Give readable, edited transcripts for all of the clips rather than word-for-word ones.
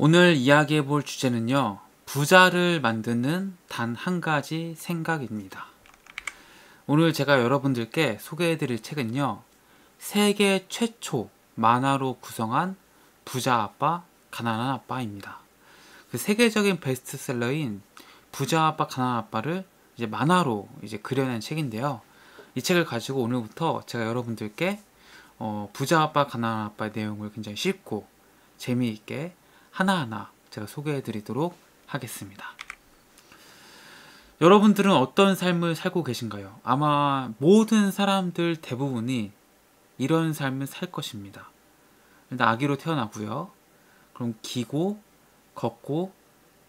오늘 이야기해 볼 주제는요, 부자를 만드는 단 한 가지 생각입니다. 오늘 제가 여러분들께 소개해 드릴 책은요, 세계 최초 만화로 구성한 부자 아빠, 가난한 아빠입니다. 그 세계적인 베스트셀러인 부자 아빠, 가난한 아빠를 이제 만화로 그려낸 책인데요. 이 책을 가지고 오늘부터 제가 여러분들께 부자 아빠, 가난한 아빠의 내용을 굉장히 쉽고 재미있게 하나하나 제가 소개해 드리도록 하겠습니다. 여러분들은 어떤 삶을 살고 계신가요? 아마 모든 사람들 대부분이 이런 삶을 살 것입니다. 일단 아기로 태어나고요. 그럼 기고, 걷고,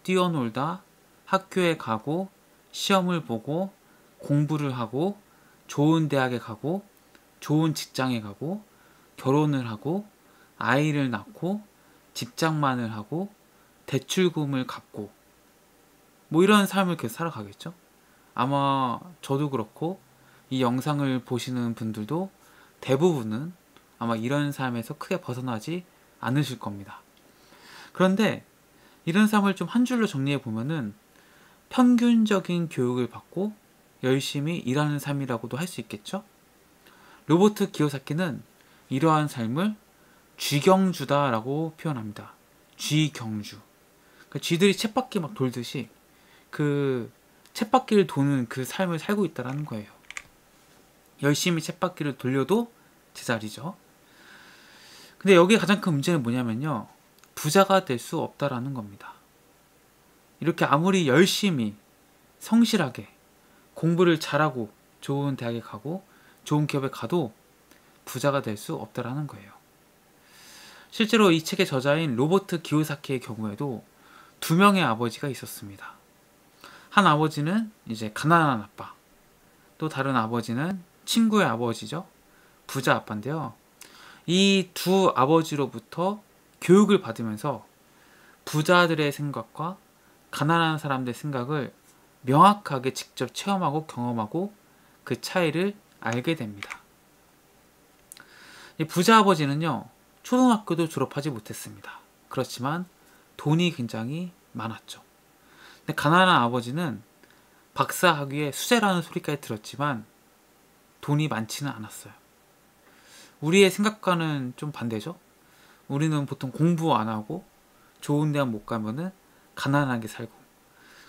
뛰어놀다, 학교에 가고, 시험을 보고, 공부를 하고, 좋은 대학에 가고, 좋은 직장에 가고, 결혼을 하고, 아이를 낳고, 직장만을 하고, 대출금을 갚고, 뭐 이런 삶을 계속 살아가겠죠. 아마 저도 그렇고 이 영상을 보시는 분들도 대부분은 아마 이런 삶에서 크게 벗어나지 않으실 겁니다. 그런데 이런 삶을 좀 한 줄로 정리해 보면은 평균적인 교육을 받고 열심히 일하는 삶이라고도 할 수 있겠죠. 로버트 기요사키는 이러한 삶을 쥐경주다라고 표현합니다. 쥐경주. 그러니까 쥐들이 쳇바퀴 막 돌듯이 그 쳇바퀴를 도는 그 삶을 살고 있다는 거예요. 열심히 쳇바퀴를 돌려도 제자리죠. 근데 여기에 가장 큰 문제는 뭐냐면요, 부자가 될 수 없다라는 겁니다. 이렇게 아무리 열심히 성실하게 공부를 잘하고 좋은 대학에 가고 좋은 기업에 가도 부자가 될 수 없다라는 거예요. 실제로 이 책의 저자인 로버트 기요사키의 경우에도 두 명의 아버지가 있었습니다. 한 아버지는 이제 가난한 아빠, 또 다른 아버지는 친구의 아버지죠. 부자 아빠인데요. 이 두 아버지로부터 교육을 받으면서 부자들의 생각과 가난한 사람들의 생각을 명확하게 직접 체험하고 경험하고 그 차이를 알게 됩니다. 이 부자 아버지는요, 초등학교도 졸업하지 못했습니다. 그렇지만 돈이 굉장히 많았죠. 근데 가난한 아버지는 박사학위에 수재라는 소리까지 들었지만 돈이 많지는 않았어요. 우리의 생각과는 좀 반대죠. 우리는 보통 공부 안 하고 좋은 대학 못 가면은 가난하게 살고,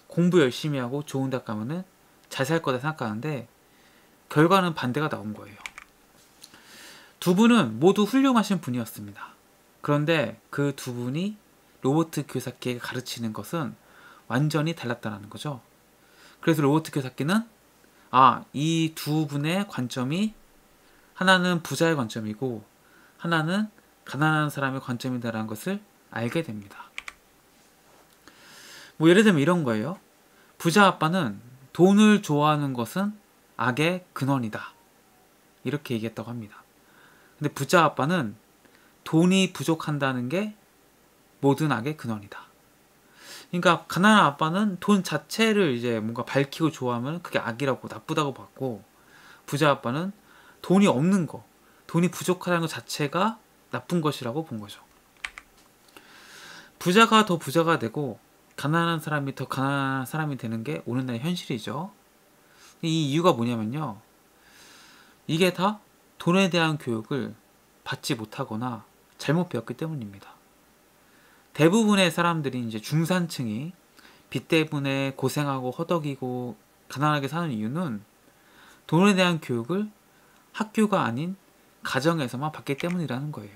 공부 열심히 하고 좋은 대학 가면은 잘 살 거다 생각하는데 결과는 반대가 나온 거예요. 두 분은 모두 훌륭하신 분이었습니다. 그런데 그 두 분이 로버트 기요사키에게 가르치는 것은 완전히 달랐다는 거죠. 그래서 로버트 기요사키는 이 두 분의 관점이 하나는 부자의 관점이고 하나는 가난한 사람의 관점이다라는 것을 알게 됩니다. 뭐 예를 들면 이런 거예요. 부자 아빠는 돈을 좋아하는 것은 악의 근원이다, 이렇게 얘기했다고 합니다. 근데 부자 아빠는 돈이 부족한다는 게 모든 악의 근원이다. 그러니까 가난한 아빠는 돈 자체를 이제 뭔가 밝히고 좋아하면 그게 악이라고 나쁘다고 봤고, 부자 아빠는 돈이 없는 거, 돈이 부족하다는 것 자체가 나쁜 것이라고 본 거죠. 부자가 더 부자가 되고 가난한 사람이 더 가난한 사람이 되는 게 오늘날의 현실이죠. 이 이유가 뭐냐면요, 이게 다 돈에 대한 교육을 받지 못하거나 잘못 배웠기 때문입니다. 대부분의 사람들이 이제 중산층이 빚 때문에 고생하고 허덕이고 가난하게 사는 이유는 돈에 대한 교육을 학교가 아닌 가정에서만 받기 때문이라는 거예요.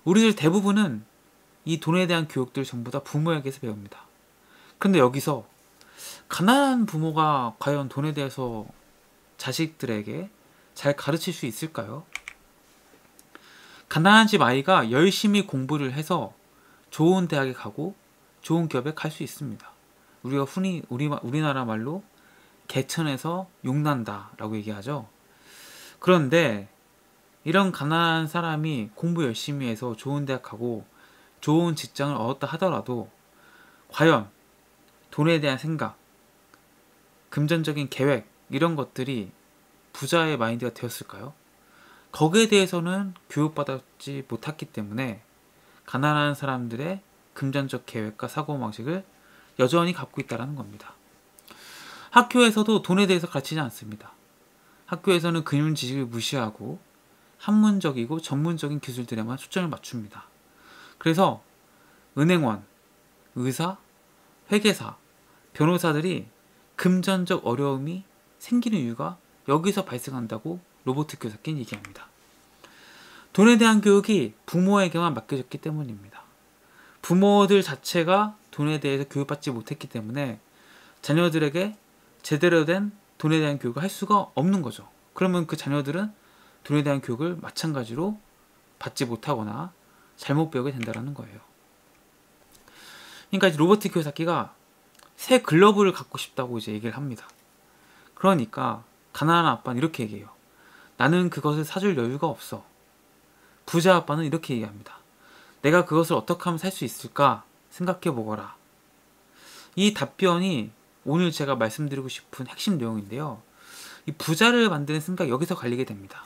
우리들 대부분은 이 돈에 대한 교육들 전부 다 부모에게서 배웁니다. 그런데 여기서 가난한 부모가 과연 돈에 대해서 자식들에게 잘 가르칠 수 있을까요? 가난한 집 아이가 열심히 공부를 해서 좋은 대학에 가고 좋은 기업에 갈 수 있습니다. 우리가 흔히 우리나라 말로 개천에서 용난다 라고 얘기하죠. 그런데 이런 가난한 사람이 공부 열심히 해서 좋은 대학 가고 좋은 직장을 얻었다 하더라도 과연 돈에 대한 생각, 금전적인 계획, 이런 것들이 부자의 마인드가 되었을까요? 거기에 대해서는 교육받지 못했기 때문에 가난한 사람들의 금전적 계획과 사고방식을 여전히 갖고 있다는 겁니다. 학교에서도 돈에 대해서 가르치지 않습니다. 학교에서는 금융 지식을 무시하고 학문적이고 전문적인 기술들에만 초점을 맞춥니다. 그래서 은행원, 의사, 회계사, 변호사들이 금전적 어려움이 생기는 이유가 여기서 발생한다고 로버트 키요사키는 얘기합니다. 돈에 대한 교육이 부모에게만 맡겨졌기 때문입니다. 부모들 자체가 돈에 대해서 교육받지 못했기 때문에 자녀들에게 제대로 된 돈에 대한 교육을 할 수가 없는 거죠. 그러면 그 자녀들은 돈에 대한 교육을 마찬가지로 받지 못하거나 잘못 배우게 된다는 거예요. 그러니까 이제 로버트 키요사키가 새 글러브를 갖고 싶다고 이제 얘기를 합니다. 그러니까 가난한 아빠는 이렇게 얘기해요. 나는 그것을 사줄 여유가 없어. 부자 아빠는 이렇게 얘기합니다. 내가 그것을 어떻게 하면 살 수 있을까 생각해 보거라. 이 답변이 오늘 제가 말씀드리고 싶은 핵심 내용인데요. 이 부자를 만드는 생각이 여기서 갈리게 됩니다.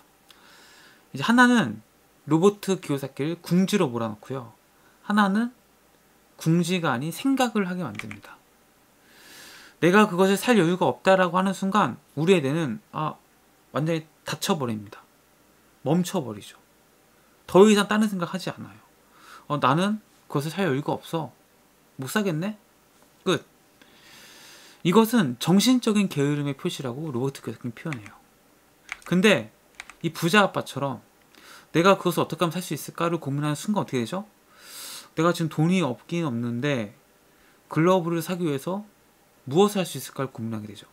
이제 하나는 로버트 키요사키를 궁지로 몰아넣고요. 하나는 궁지가 아닌 생각을 하게 만듭니다. 내가 그것을 살 여유가 없다라고 하는 순간 우리의 뇌는 완전히 닫혀버립니다. 멈춰버리죠. 더 이상 다른 생각 하지 않아요. 나는 그것을 살 여유가 없어. 못 사겠네? 끝. 이것은 정신적인 게으름의 표시라고 로버트 키요사키는 표현해요. 근데 이 부자 아빠처럼 내가 그것을 어떻게 하면 살 수 있을까를 고민하는 순간 어떻게 되죠? 내가 지금 돈이 없긴 없는데 글러브를 사기 위해서 무엇을 할 수 있을까를 고민하게 되죠.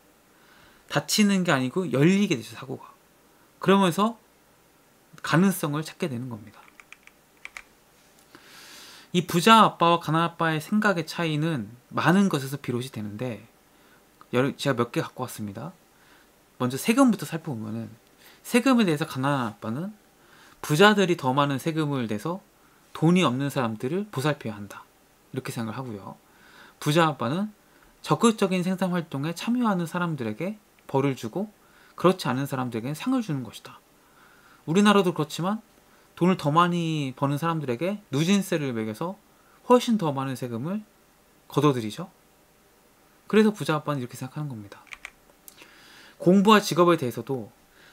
닫히는 게 아니고 열리게 되죠, 사고가. 그러면서 가능성을 찾게 되는 겁니다. 이 부자 아빠와 가난한 아빠의 생각의 차이는 많은 것에서 비롯이 되는데 제가 몇 개 갖고 왔습니다. 먼저 세금부터 살펴보면은 세금에 대해서 가난한 아빠는 부자들이 더 많은 세금을 내서 돈이 없는 사람들을 보살펴야 한다. 이렇게 생각을 하고요. 부자 아빠는 적극적인 생산활동에 참여하는 사람들에게 벌을 주고 그렇지 않은 사람들에게는 상을 주는 것이다. 우리나라도 그렇지만 돈을 더 많이 버는 사람들에게 누진세를 매겨서 훨씬 더 많은 세금을 걷어들이죠. 그래서 부자 아빠는 이렇게 생각하는 겁니다. 공부와 직업에 대해서도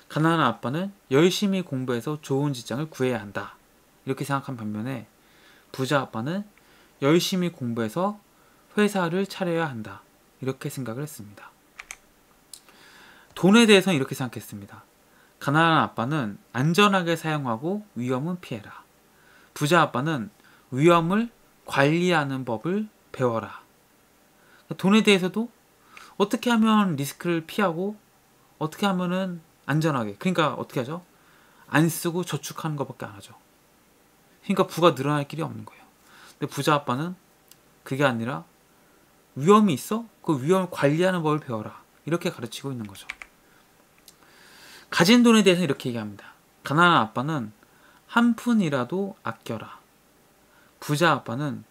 가난한 아빠는 열심히 공부해서 좋은 직장을 구해야 한다. 이렇게 생각한 반면에 부자 아빠는 열심히 공부해서 회사를 차려야 한다. 이렇게 생각을 했습니다. 돈에 대해서는 이렇게 생각했습니다. 가난한 아빠는 안전하게 사용하고 위험은 피해라. 부자 아빠는 위험을 관리하는 법을 배워라. 돈에 대해서도 어떻게 하면 리스크를 피하고 어떻게 하면은 안전하게, 그러니까 어떻게 하죠? 안 쓰고 저축하는 것밖에 안 하죠. 그러니까 부가 늘어날 길이 없는 거예요. 근데 부자 아빠는 그게 아니라 위험이 있어? 그 위험을 관리하는 법을 배워라. 이렇게 가르치고 있는 거죠. 가진 돈에 대해서는 이렇게 얘기합니다. 가난한 아빠는 한 푼이라도 아껴라. 부자 아빠는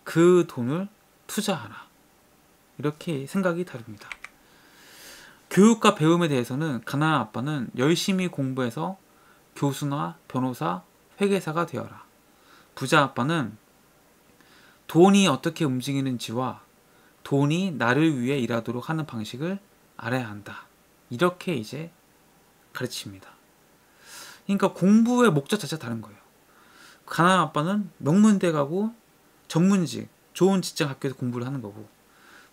그 돈을 투자하라. 이렇게 생각이 다릅니다. 교육과 배움에 대해서는 가난한 아빠는 열심히 공부해서 교수나 변호사, 회계사가 되어라. 부자 아빠는 돈이 어떻게 움직이는지와 돈이 나를 위해 일하도록 하는 방식을 알아야 한다. 이렇게 이제 가르칩니다. 그러니까 공부의 목적 자체가 다른 거예요. 가난한 아빠는 명문대 가고 전문직, 좋은 직장 학교에서 공부를 하는 거고,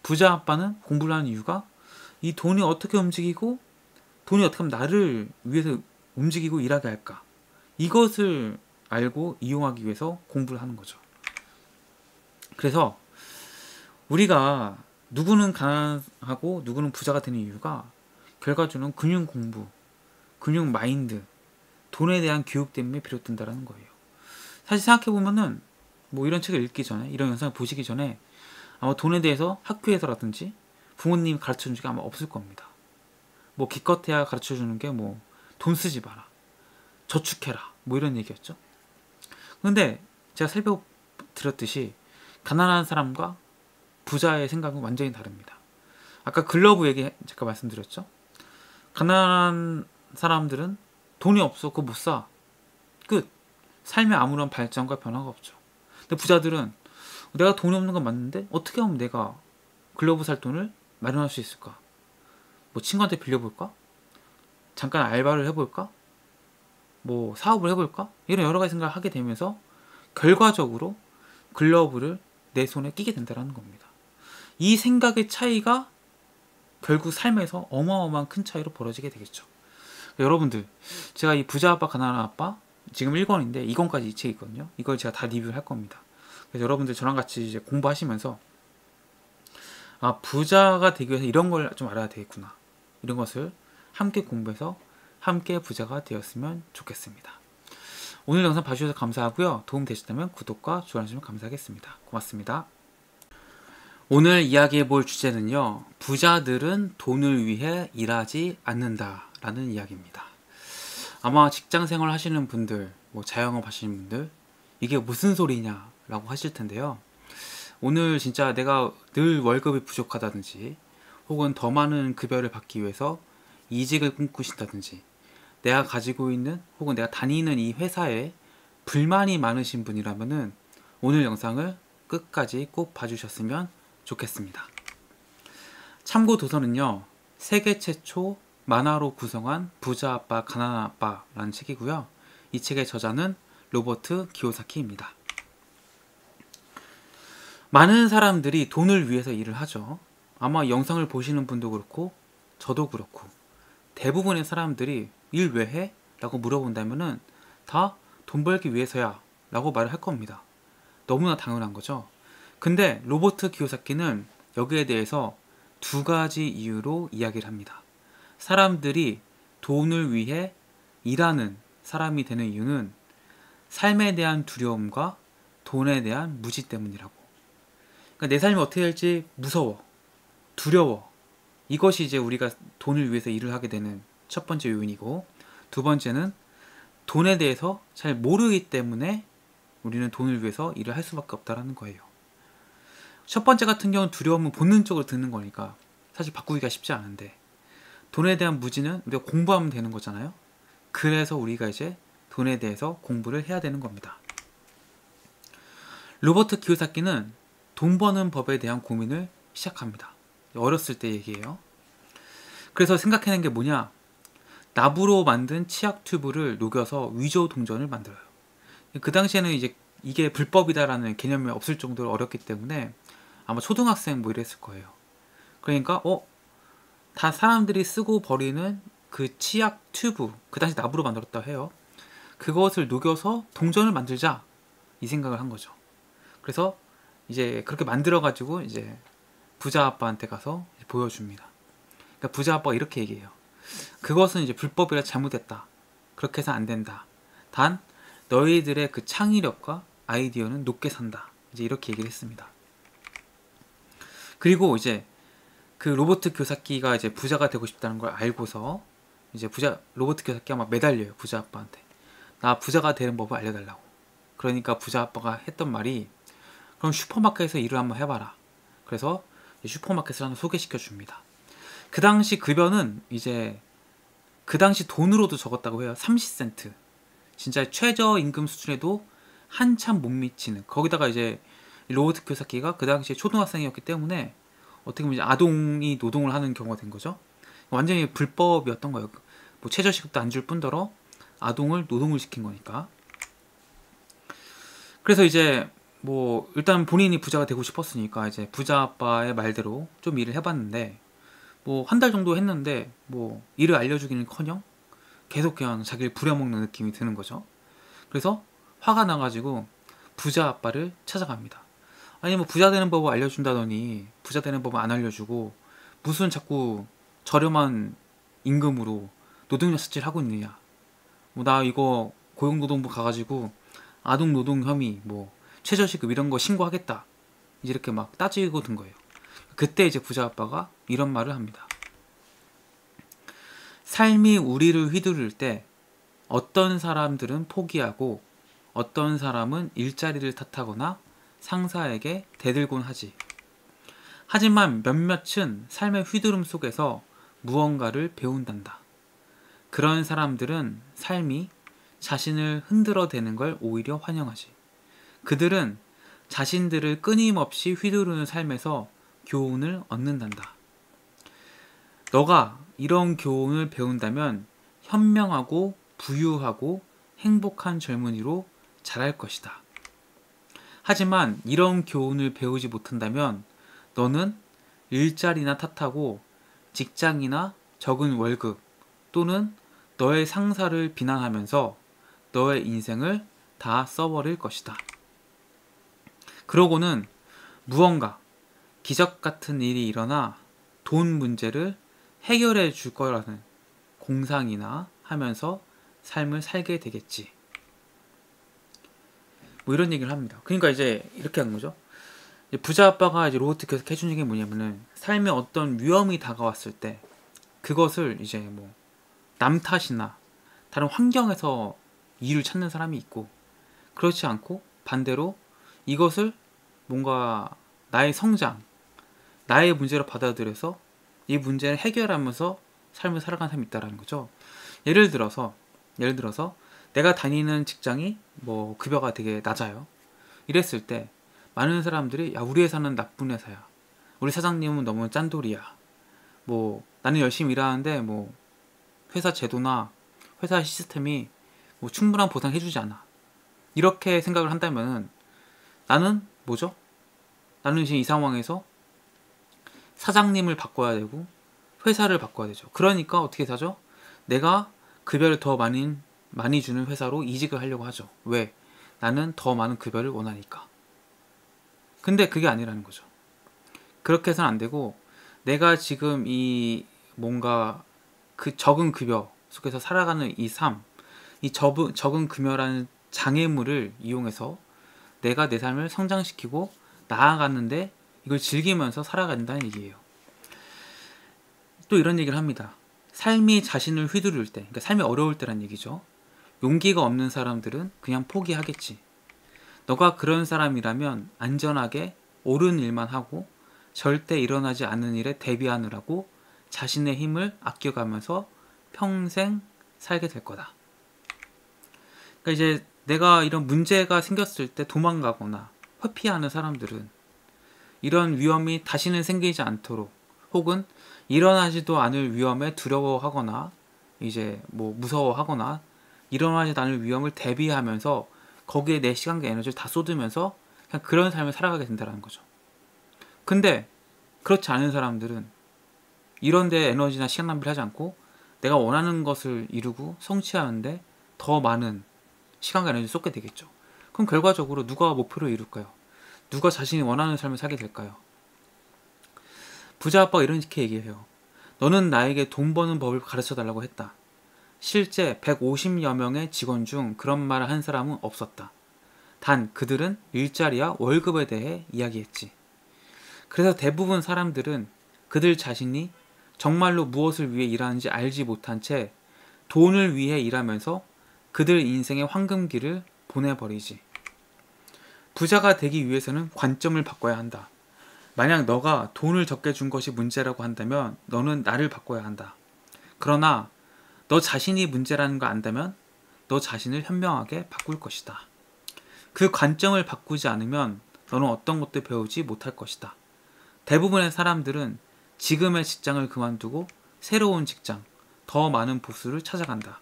부자 아빠는 공부를 하는 이유가 이 돈이 어떻게 움직이고 돈이 어떻게 하면 나를 위해서 움직이고 일하게 할까, 이것을 알고 이용하기 위해서 공부를 하는 거죠. 그래서 우리가 누구는 가난하고 누구는 부자가 되는 이유가 결과적으로는 금융 공부, 금융 마인드, 돈에 대한 교육 때문에 비롯된다는 거예요. 사실 생각해보면은 뭐 이런 책을 읽기 전에, 이런 영상을 보시기 전에 아마 돈에 대해서 학교에서라든지 부모님이 가르쳐준 게 아마 없을 겁니다. 뭐 기껏해야 가르쳐주는 게 뭐 돈 쓰지 마라, 저축해라, 뭐 이런 얘기였죠. 근데 제가 살펴드렸듯이 가난한 사람과 부자의 생각은 완전히 다릅니다. 아까 글러브 얘기 제가 말씀드렸죠. 가난한 사람들은 돈이 없어, 그거 못 사. 끝. 삶에 아무런 발전과 변화가 없죠. 근데 부자들은 내가 돈이 없는 건 맞는데 어떻게 하면 내가 글러브 살 돈을 마련할 수 있을까? 뭐 친구한테 빌려볼까? 잠깐 알바를 해볼까? 뭐 사업을 해볼까? 이런 여러 가지 생각을 하게 되면서 결과적으로 글러브를 내 손에 끼게 된다는 겁니다. 이 생각의 차이가 결국 삶에서 어마어마한 큰 차이로 벌어지게 되겠죠. 여러분들, 제가 이 부자 아빠 가난한 아빠 지금 1권인데 2권까지 이 책이 있거든요. 이걸 제가 다 리뷰를 할 겁니다. 그래서 여러분들 저랑 같이 이제 공부하시면서 아, 부자가 되기 위해서 이런 걸 좀 알아야 되겠구나, 이런 것을 함께 공부해서 함께 부자가 되었으면 좋겠습니다. 오늘 영상 봐주셔서 감사하고요. 도움 되셨다면 구독과 좋아요 주시면 감사하겠습니다. 고맙습니다. 오늘 이야기해 볼 주제는요, 부자들은 돈을 위해 일하지 않는다 라는 이야기입니다. 아마 직장 생활 하시는 분들, 뭐 자영업 하시는 분들, 이게 무슨 소리냐 라고 하실 텐데요. 오늘 진짜 내가 늘 월급이 부족하다든지 혹은 더 많은 급여를 받기 위해서 이직을 꿈꾸신다든지, 내가 가지고 있는 혹은 내가 다니는 이 회사에 불만이 많으신 분이라면은 오늘 영상을 끝까지 꼭 봐주셨으면 좋겠습니다. 참고 도서는요, 세계 최초 만화로 구성한 부자 아빠 가난한 아빠라는 책이고요. 이 책의 저자는 로버트 기요사키입니다. 많은 사람들이 돈을 위해서 일을 하죠. 아마 영상을 보시는 분도 그렇고 저도 그렇고 대부분의 사람들이 일 왜 해? 라고 물어본다면은 다 돈 벌기 위해서야 라고 말을 할 겁니다. 너무나 당연한 거죠. 근데 로버트 기요사키는 여기에 대해서 두 가지 이유로 이야기를 합니다. 사람들이 돈을 위해 일하는 사람이 되는 이유는 삶에 대한 두려움과 돈에 대한 무지 때문이라고. 그러니까 내 삶이 어떻게 될지 무서워, 두려워. 이것이 이제 우리가 돈을 위해서 일을 하게 되는 첫 번째 요인이고, 두 번째는 돈에 대해서 잘 모르기 때문에 우리는 돈을 위해서 일을 할 수밖에 없다는 거예요. 첫 번째 같은 경우는 두려움은 본능적으로 드는 거니까 사실 바꾸기가 쉽지 않은데, 돈에 대한 무지는 우리가 공부하면 되는 거잖아요. 그래서 우리가 이제 돈에 대해서 공부를 해야 되는 겁니다. 로버트 기요사키는 돈 버는 법에 대한 고민을 시작합니다. 어렸을 때 얘기예요. 그래서 생각해낸 게 뭐냐, 납으로 만든 치약 튜브를 녹여서 위조 동전을 만들어요. 그 당시에는 이제 이게 불법이다라는 개념이 없을 정도로 어렵기 때문에 아마 초등학생 뭐 이랬을 거예요. 그러니까 다 사람들이 쓰고 버리는 그 치약 튜브, 그 당시 납으로 만들었다 해요. 그것을 녹여서 동전을 만들자, 이 생각을 한 거죠. 그래서 이제 그렇게 만들어 가지고 이제 부자 아빠한테 가서 보여줍니다. 그러니까 부자 아빠가 이렇게 얘기해요. 그것은 이제 불법이라 잘못했다. 그렇게 해서 안 된다. 단 너희들의 그 창의력과 아이디어는 높게 산다. 이제 이렇게 얘기를 했습니다. 그리고 이제 그 로버트 기요사키가 이제 부자가 되고 싶다는 걸 알고서 이제 로버트 기요사키가 막 매달려요, 부자 아빠한테. 나 부자가 되는 법을 알려달라고. 그러니까 부자 아빠가 했던 말이, 그럼 슈퍼마켓에서 일을 한번 해봐라. 그래서 슈퍼마켓을 하나 소개시켜 줍니다. 그 당시 급여는 이제 그 당시 돈으로도 적었다고 해요. 30센트. 진짜 최저임금 수준에도 한참 못 미치는. 거기다가 이제 로버트 기요사키가 그 당시에 초등학생이었기 때문에 어떻게 보면 이제 아동이 노동을 하는 경우가 된 거죠. 완전히 불법이었던 거예요. 뭐 최저시급도 안 줄 뿐더러 아동을 노동을 시킨 거니까. 그래서 이제 뭐 일단 본인이 부자가 되고 싶었으니까 이제 부자 아빠의 말대로 좀 일을 해봤는데, 뭐 한 달 정도 했는데 뭐 일을 알려주기는커녕 계속 그냥 자기를 부려먹는 느낌이 드는 거죠. 그래서 화가 나가지고 부자 아빠를 찾아갑니다. 아니 뭐 부자 되는 법을 알려준다더니 부자 되는 법을 안 알려주고 무슨 자꾸 저렴한 임금으로 노동력 습질하고 있느냐. 뭐 나 이거 고용노동부 가가지고 아동노동 혐의, 뭐 최저시급 이런 거 신고하겠다. 이제 이렇게 막 따지고 든 거예요. 그때 이제 부자 아빠가 이런 말을 합니다. 삶이 우리를 휘두를 때 어떤 사람들은 포기하고 어떤 사람은 일자리를 탓하거나 상사에게 대들곤 하지. 하지만 몇몇은 삶의 휘두름 속에서 무언가를 배운단다. 그런 사람들은 삶이 자신을 흔들어대는 걸 오히려 환영하지. 그들은 자신들을 끊임없이 휘두르는 삶에서 교훈을 얻는단다. 너가 이런 교훈을 배운다면 현명하고 부유하고 행복한 젊은이로 자랄 것이다. 하지만 이런 교훈을 배우지 못한다면 너는 일자리나 탓하고 직장이나 적은 월급 또는 너의 상사를 비난하면서 너의 인생을 다 써버릴 것이다. 그러고는 무언가 기적 같은 일이 일어나 돈 문제를 해결해 줄 거라는 공상이나 하면서 삶을 살게 되겠지. 뭐 이런 얘기를 합니다. 그러니까 이제 이렇게 한 거죠. 부자 아빠가 이제 로버트 교사가 해준 얘기 뭐냐면은 삶에 어떤 위험이 다가왔을 때 그것을 이제 뭐 남 탓이나 다른 환경에서 이유를 찾는 사람이 있고, 그렇지 않고 반대로 이것을 뭔가 나의 성장, 나의 문제로 받아들여서 이 문제를 해결하면서 삶을 살아가는 사람이 있다라는 거죠. 예를 들어서 내가 다니는 직장이 뭐 급여가 되게 낮아요. 이랬을 때 많은 사람들이 야, 우리 회사는 나쁜 회사야, 우리 사장님은 너무 짠돌이야, 뭐 나는 열심히 일하는데 뭐 회사 제도나 회사 시스템이 뭐 충분한 보상 해주지 않아, 이렇게 생각을 한다면은 나는 뭐죠? 나는 지금 이 상황에서 사장님을 바꿔야 되고 회사를 바꿔야 되죠. 그러니까 어떻게 사죠? 내가 급여를 더 많이 주는 회사로 이직을 하려고 하죠. 왜? 나는 더 많은 급여를 원하니까. 근데 그게 아니라는 거죠. 그렇게 해서는 안 되고, 내가 지금 이 뭔가 그 적은 급여 속에서 살아가는 이 삶, 이 적은 급여라는 장애물을 이용해서 내가 내 삶을 성장시키고 나아가는데 이걸 즐기면서 살아가야 된다는 얘기예요. 또 이런 얘기를 합니다. 삶이 자신을 휘두를 때, 그러니까 삶이 어려울 때란 얘기죠. 용기가 없는 사람들은 그냥 포기하겠지. 너가 그런 사람이라면 안전하게 옳은 일만 하고 절대 일어나지 않는 일에 대비하느라고 자신의 힘을 아껴가면서 평생 살게 될 거다. 그러니까 이제 내가 이런 문제가 생겼을 때 도망가거나 회피하는 사람들은 이런 위험이 다시는 생기지 않도록, 혹은 일어나지도 않을 위험에 두려워하거나 이제 뭐 무서워하거나 일어나지 않을 위험을 대비하면서 거기에 내 시간과 에너지를 다 쏟으면서 그냥 그런 삶을 살아가게 된다는 거죠. 근데 그렇지 않은 사람들은 이런 데 에너지나 시간 낭비를 하지 않고 내가 원하는 것을 이루고 성취하는데 더 많은 시간과 에너지를 쏟게 되겠죠. 그럼 결과적으로 누가 목표를 이룰까요? 누가 자신이 원하는 삶을 살게 될까요? 부자 아빠가 이렇게 얘기해요. 너는 나에게 돈 버는 법을 가르쳐 달라고 했다. 실제 150여 명의 직원 중 그런 말을 한 사람은 없었다. 단 그들은 일자리와 월급에 대해 이야기했지. 그래서 대부분 사람들은 그들 자신이 정말로 무엇을 위해 일하는지 알지 못한 채 돈을 위해 일하면서 그들 인생의 황금기를 보내버리지. 부자가 되기 위해서는 관점을 바꿔야 한다. 만약 너가 돈을 적게 준 것이 문제라고 한다면 너는 나를 바꿔야 한다. 그러나 너 자신이 문제라는 걸 안다면 너 자신을 현명하게 바꿀 것이다. 그 관점을 바꾸지 않으면 너는 어떤 것도 배우지 못할 것이다. 대부분의 사람들은 지금의 직장을 그만두고 새로운 직장, 더 많은 보수를 찾아간다.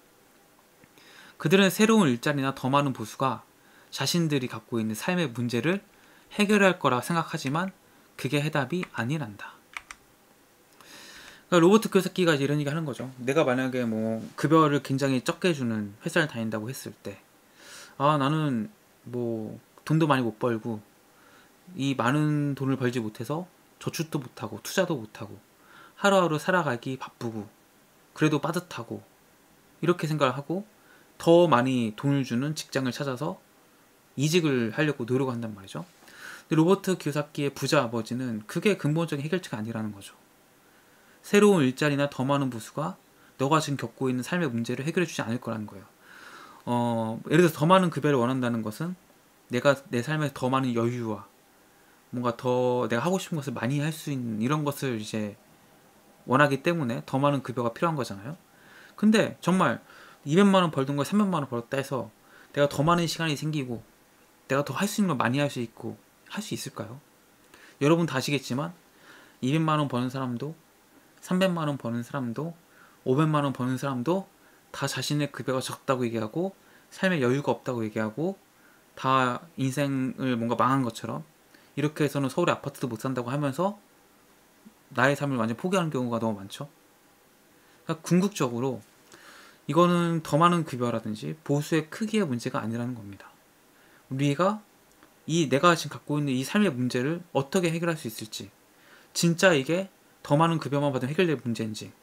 그들은 새로운 일자리나 더 많은 보수가 자신들이 갖고 있는 삶의 문제를 해결할 거라 생각하지만 그게 해답이 아니란다. 그러니까 로버트 키요사키가 이런 얘기 하는 거죠. 내가 만약에 뭐 급여를 굉장히 적게 주는 회사를 다닌다고 했을 때, 아, 나는 뭐 돈도 많이 못 벌고 이 많은 돈을 벌지 못해서 저축도 못하고 투자도 못하고 하루하루 살아가기 바쁘고 그래도 빠듯하고 이렇게 생각을 하고 더 많이 돈을 주는 직장을 찾아서 이직을 하려고 노력한단 말이죠. 근데 로버트 키요사키의 부자 아버지는 그게 근본적인 해결책이 아니라는 거죠. 새로운 일자리나 더 많은 부수가 너가 지금 겪고 있는 삶의 문제를 해결해 주지 않을 거라는 거예요. 예를 들어서 더 많은 급여를 원한다는 것은 내가 내 삶에 더 많은 여유와 뭔가 더 내가 하고 싶은 것을 많이 할 수 있는 이런 것을 이제 원하기 때문에 더 많은 급여가 필요한 거잖아요. 근데 정말 200만 원 벌던 걸 300만 원 벌었다 해서 내가 더 많은 시간이 생기고 내가 더 할 수 있는 걸 많이 할 수 있고 할 수 있을까요? 여러분 다 아시겠지만 200만원 버는 사람도 300만원 버는 사람도 500만원 버는 사람도 다 자신의 급여가 적다고 얘기하고 삶에 여유가 없다고 얘기하고 다 인생을 뭔가 망한 것처럼 이렇게 해서는 서울에 아파트도 못 산다고 하면서 나의 삶을 완전 포기하는 경우가 너무 많죠. 그러니까 궁극적으로 이거는 더 많은 급여라든지 보수의 크기의 문제가 아니라는 겁니다. 우리가 내가 지금 갖고 있는 이 삶의 문제를 어떻게 해결할 수 있을지, 진짜 이게 더 많은 급여만 받으면 해결될 문제인지,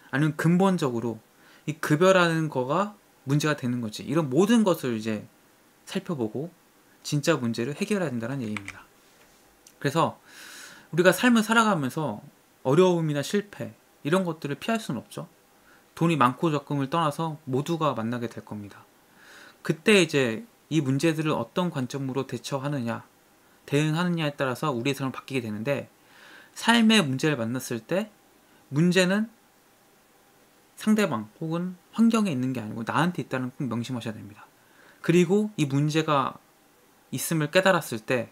아니면 근본적으로 이 급여라는 거가 문제가 되는 거지, 이런 모든 것을 이제 살펴보고 진짜 문제를 해결해야 된다는 얘기입니다. 그래서 우리가 삶을 살아가면서 어려움이나 실패 이런 것들을 피할 수는 없죠. 돈이 많고 적음을 떠나서 모두가 만나게 될 겁니다. 그때 이제 이 문제들을 어떤 관점으로 대처하느냐, 대응하느냐에 따라서 우리의 삶을 바뀌게 되는데, 삶의 문제를 만났을 때 문제는 상대방 혹은 환경에 있는 게 아니고 나한테 있다는 꼭 명심하셔야 됩니다. 그리고 이 문제가 있음을 깨달았을 때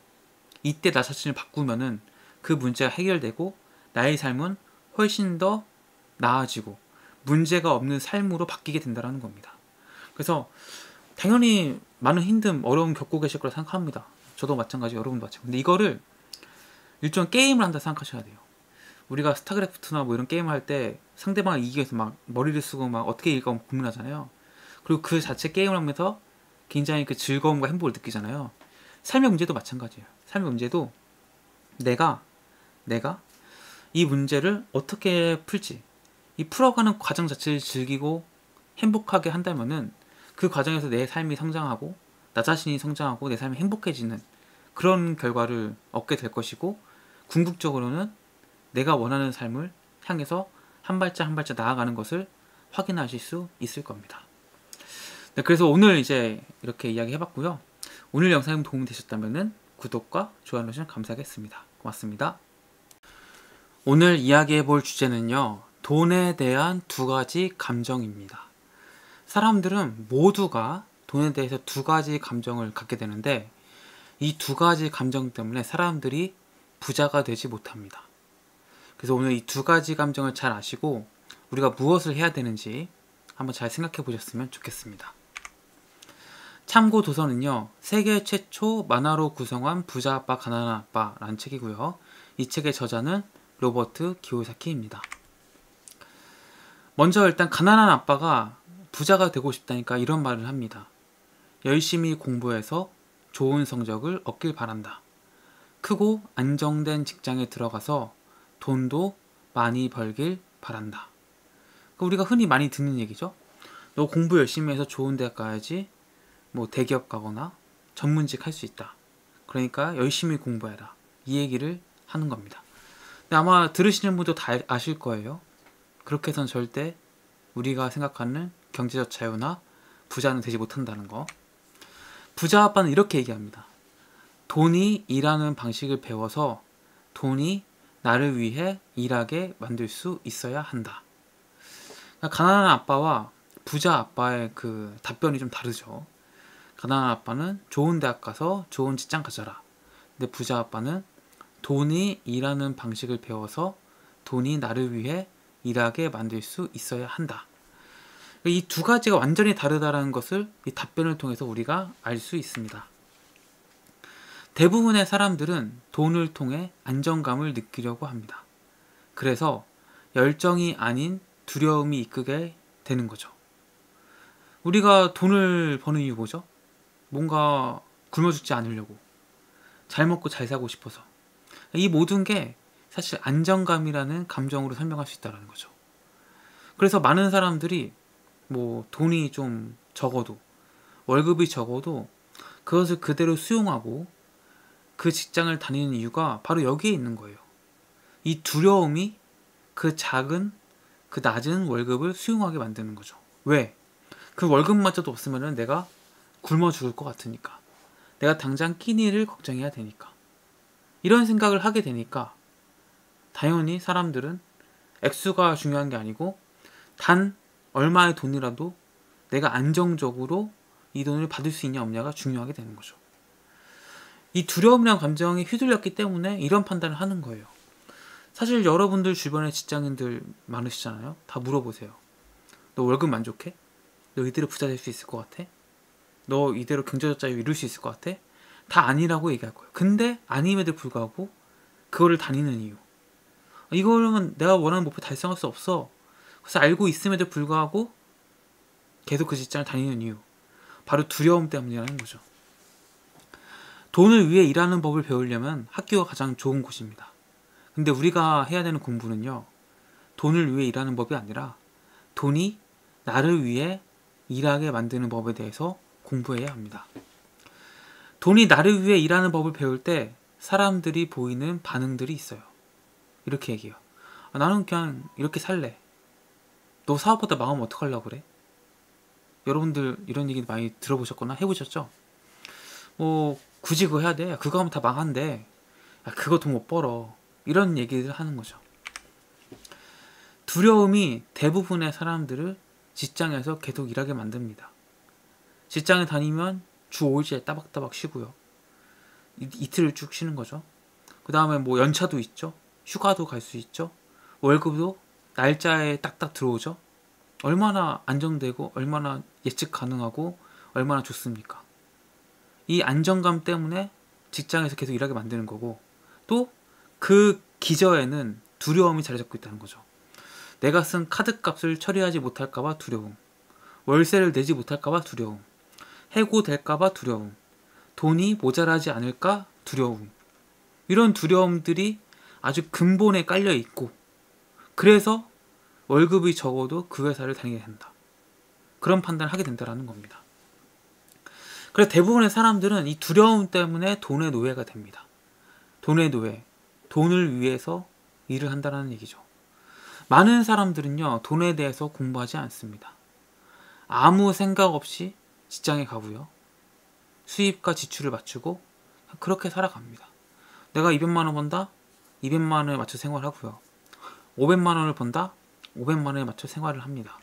이때 나 자신을 바꾸면은 그 문제가 해결되고 나의 삶은 훨씬 더 나아지고 문제가 없는 삶으로 바뀌게 된다는 겁니다. 그래서 당연히 많은 힘듦, 어려움 겪고 계실 거라 생각합니다. 저도 마찬가지, 여러분도 마찬가지. 근데 이거를 일종의 게임을 한다 생각하셔야 돼요. 우리가 스타크래프트나 뭐 이런 게임을 할 때 상대방을 이기기 위해서 막 머리를 쓰고 막 어떻게 이길까 고민하잖아요. 그리고 그 자체 게임을 하면서 굉장히 그 즐거움과 행복을 느끼잖아요. 삶의 문제도 마찬가지예요. 삶의 문제도 내가 이 문제를 어떻게 풀지, 이 풀어가는 과정 자체를 즐기고 행복하게 한다면은 그 과정에서 내 삶이 성장하고 나 자신이 성장하고 내 삶이 행복해지는 그런 결과를 얻게 될 것이고, 궁극적으로는 내가 원하는 삶을 향해서 한 발짝 한 발짝 나아가는 것을 확인하실 수 있을 겁니다. 네, 그래서 오늘 이제 이렇게 이야기 해봤고요. 오늘 영상이 도움이 되셨다면 구독과 좋아요 눌러주시면 감사하겠습니다. 고맙습니다. 오늘 이야기해볼 주제는요, 돈에 대한 두 가지 감정입니다. 사람들은 모두가 돈에 대해서 두 가지 감정을 갖게 되는데, 이 두 가지 감정 때문에 사람들이 부자가 되지 못합니다. 그래서 오늘 이 두 가지 감정을 잘 아시고 우리가 무엇을 해야 되는지 한번 잘 생각해 보셨으면 좋겠습니다. 참고 도서는요, 세계 최초 만화로 구성한 부자 아빠 가난한 아빠라는 책이고요. 이 책의 저자는 로버트 기요사키입니다. 먼저 일단 가난한 아빠가 부자가 되고 싶다니까 이런 말을 합니다. 열심히 공부해서 좋은 성적을 얻길 바란다. 크고 안정된 직장에 들어가서 돈도 많이 벌길 바란다. 우리가 흔히 많이 듣는 얘기죠. 너 공부 열심히 해서 좋은 대학 가야지 뭐 대기업 가거나 전문직 할 수 있다. 그러니까 열심히 공부해라. 이 얘기를 하는 겁니다. 근데 아마 들으시는 분도 다 아실 거예요. 그렇게 해서는 절대 우리가 생각하는 경제적 자유나 부자는 되지 못한다는 거. 부자 아빠는 이렇게 얘기합니다. 돈이 일하는 방식을 배워서 돈이 나를 위해 일하게 만들 수 있어야 한다. 그러니까 가난한 아빠와 부자 아빠의 그 답변이 좀 다르죠. 가난한 아빠는 좋은 대학 가서 좋은 직장 가져라. 근데 부자 아빠는 돈이 일하는 방식을 배워서 돈이 나를 위해 일하게 만들 수 있어야 한다. 이 두 가지가 완전히 다르다는 것을 이 답변을 통해서 우리가 알 수 있습니다. 대부분의 사람들은 돈을 통해 안정감을 느끼려고 합니다. 그래서 열정이 아닌 두려움이 이끌게 되는 거죠. 우리가 돈을 버는 이유 뭐죠? 뭔가 굶어 죽지 않으려고, 잘 먹고 잘 사고 싶어서. 이 모든 게 사실 안정감이라는 감정으로 설명할 수 있다는 거죠. 그래서 많은 사람들이 뭐 돈이 좀 적어도, 월급이 적어도 그것을 그대로 수용하고 그 직장을 다니는 이유가 바로 여기에 있는 거예요. 이 두려움이 그 낮은 월급을 수용하게 만드는 거죠. 왜? 그 월급마저도 없으면 내가 굶어 죽을 것 같으니까. 내가 당장 끼니를 걱정해야 되니까. 이런 생각을 하게 되니까 당연히 사람들은 액수가 중요한 게 아니고 단 얼마의 돈이라도 내가 안정적으로 이 돈을 받을 수 있냐 없냐가 중요하게 되는 거죠. 이 두려움이란 감정이 휘둘렸기 때문에 이런 판단을 하는 거예요. 사실 여러분들 주변에 직장인들 많으시잖아요. 다 물어보세요. 너 월급 만족해? 너 이대로 부자 될 수 있을 것 같아? 너 이대로 경제적 자유 이룰 수 있을 것 같아? 다 아니라고 얘기할 거예요. 근데 아님에도 불구하고 그거를 다니는 이유. 이거는 내가 원하는 목표 달성할 수 없어. 그래서 알고 있음에도 불구하고 계속 그 직장을 다니는 이유. 바로 두려움 때문이라는 거죠. 돈을 위해 일하는 법을 배우려면 학교가 가장 좋은 곳입니다. 근데 우리가 해야 되는 공부는요, 돈을 위해 일하는 법이 아니라 돈이 나를 위해 일하게 만드는 법에 대해서 공부해야 합니다. 돈이 나를 위해 일하는 법을 배울 때 사람들이 보이는 반응들이 있어요. 이렇게 얘기해요. 나는 그냥 이렇게 살래. 너 사업하다 망하면 어떡하려고 그래? 여러분들 이런 얘기 많이 들어보셨거나 해보셨죠? 뭐 굳이 그거 해야 돼? 그거 하면 다 망한대. 그거 돈 못 벌어. 이런 얘기를 하는 거죠. 두려움이 대부분의 사람들을 직장에서 계속 일하게 만듭니다. 직장에 다니면 주 5일째 따박따박 쉬고요. 이틀을 쭉 쉬는 거죠. 그 다음에 뭐 연차도 있죠. 휴가도 갈 수 있죠. 월급도 날짜에 딱딱 들어오죠. 얼마나 안정되고 얼마나 예측 가능하고 얼마나 좋습니까? 이 안정감 때문에 직장에서 계속 일하게 만드는 거고, 또 그 기저에는 두려움이 자리 잡고 있다는 거죠. 내가 쓴 카드값을 처리하지 못할까봐 두려움, 월세를 내지 못할까봐 두려움, 해고될까봐 두려움, 돈이 모자라지 않을까 두려움. 이런 두려움들이 아주 근본에 깔려 있고, 그래서 월급이 적어도 그 회사를 다니게 된다. 그런 판단을 하게 된다는 겁니다. 그래서 대부분의 사람들은 이 두려움 때문에 돈의 노예가 됩니다. 돈의 노예, 돈을 위해서 일을 한다는 얘기죠. 많은 사람들은요, 돈에 대해서 공부하지 않습니다. 아무 생각 없이 직장에 가고요. 수입과 지출을 맞추고 그렇게 살아갑니다. 내가 200만 원 번다? 200만 원에 맞춰 생활하고요. 500만 원을 번다? 500만 원에 맞춰 생활을 합니다.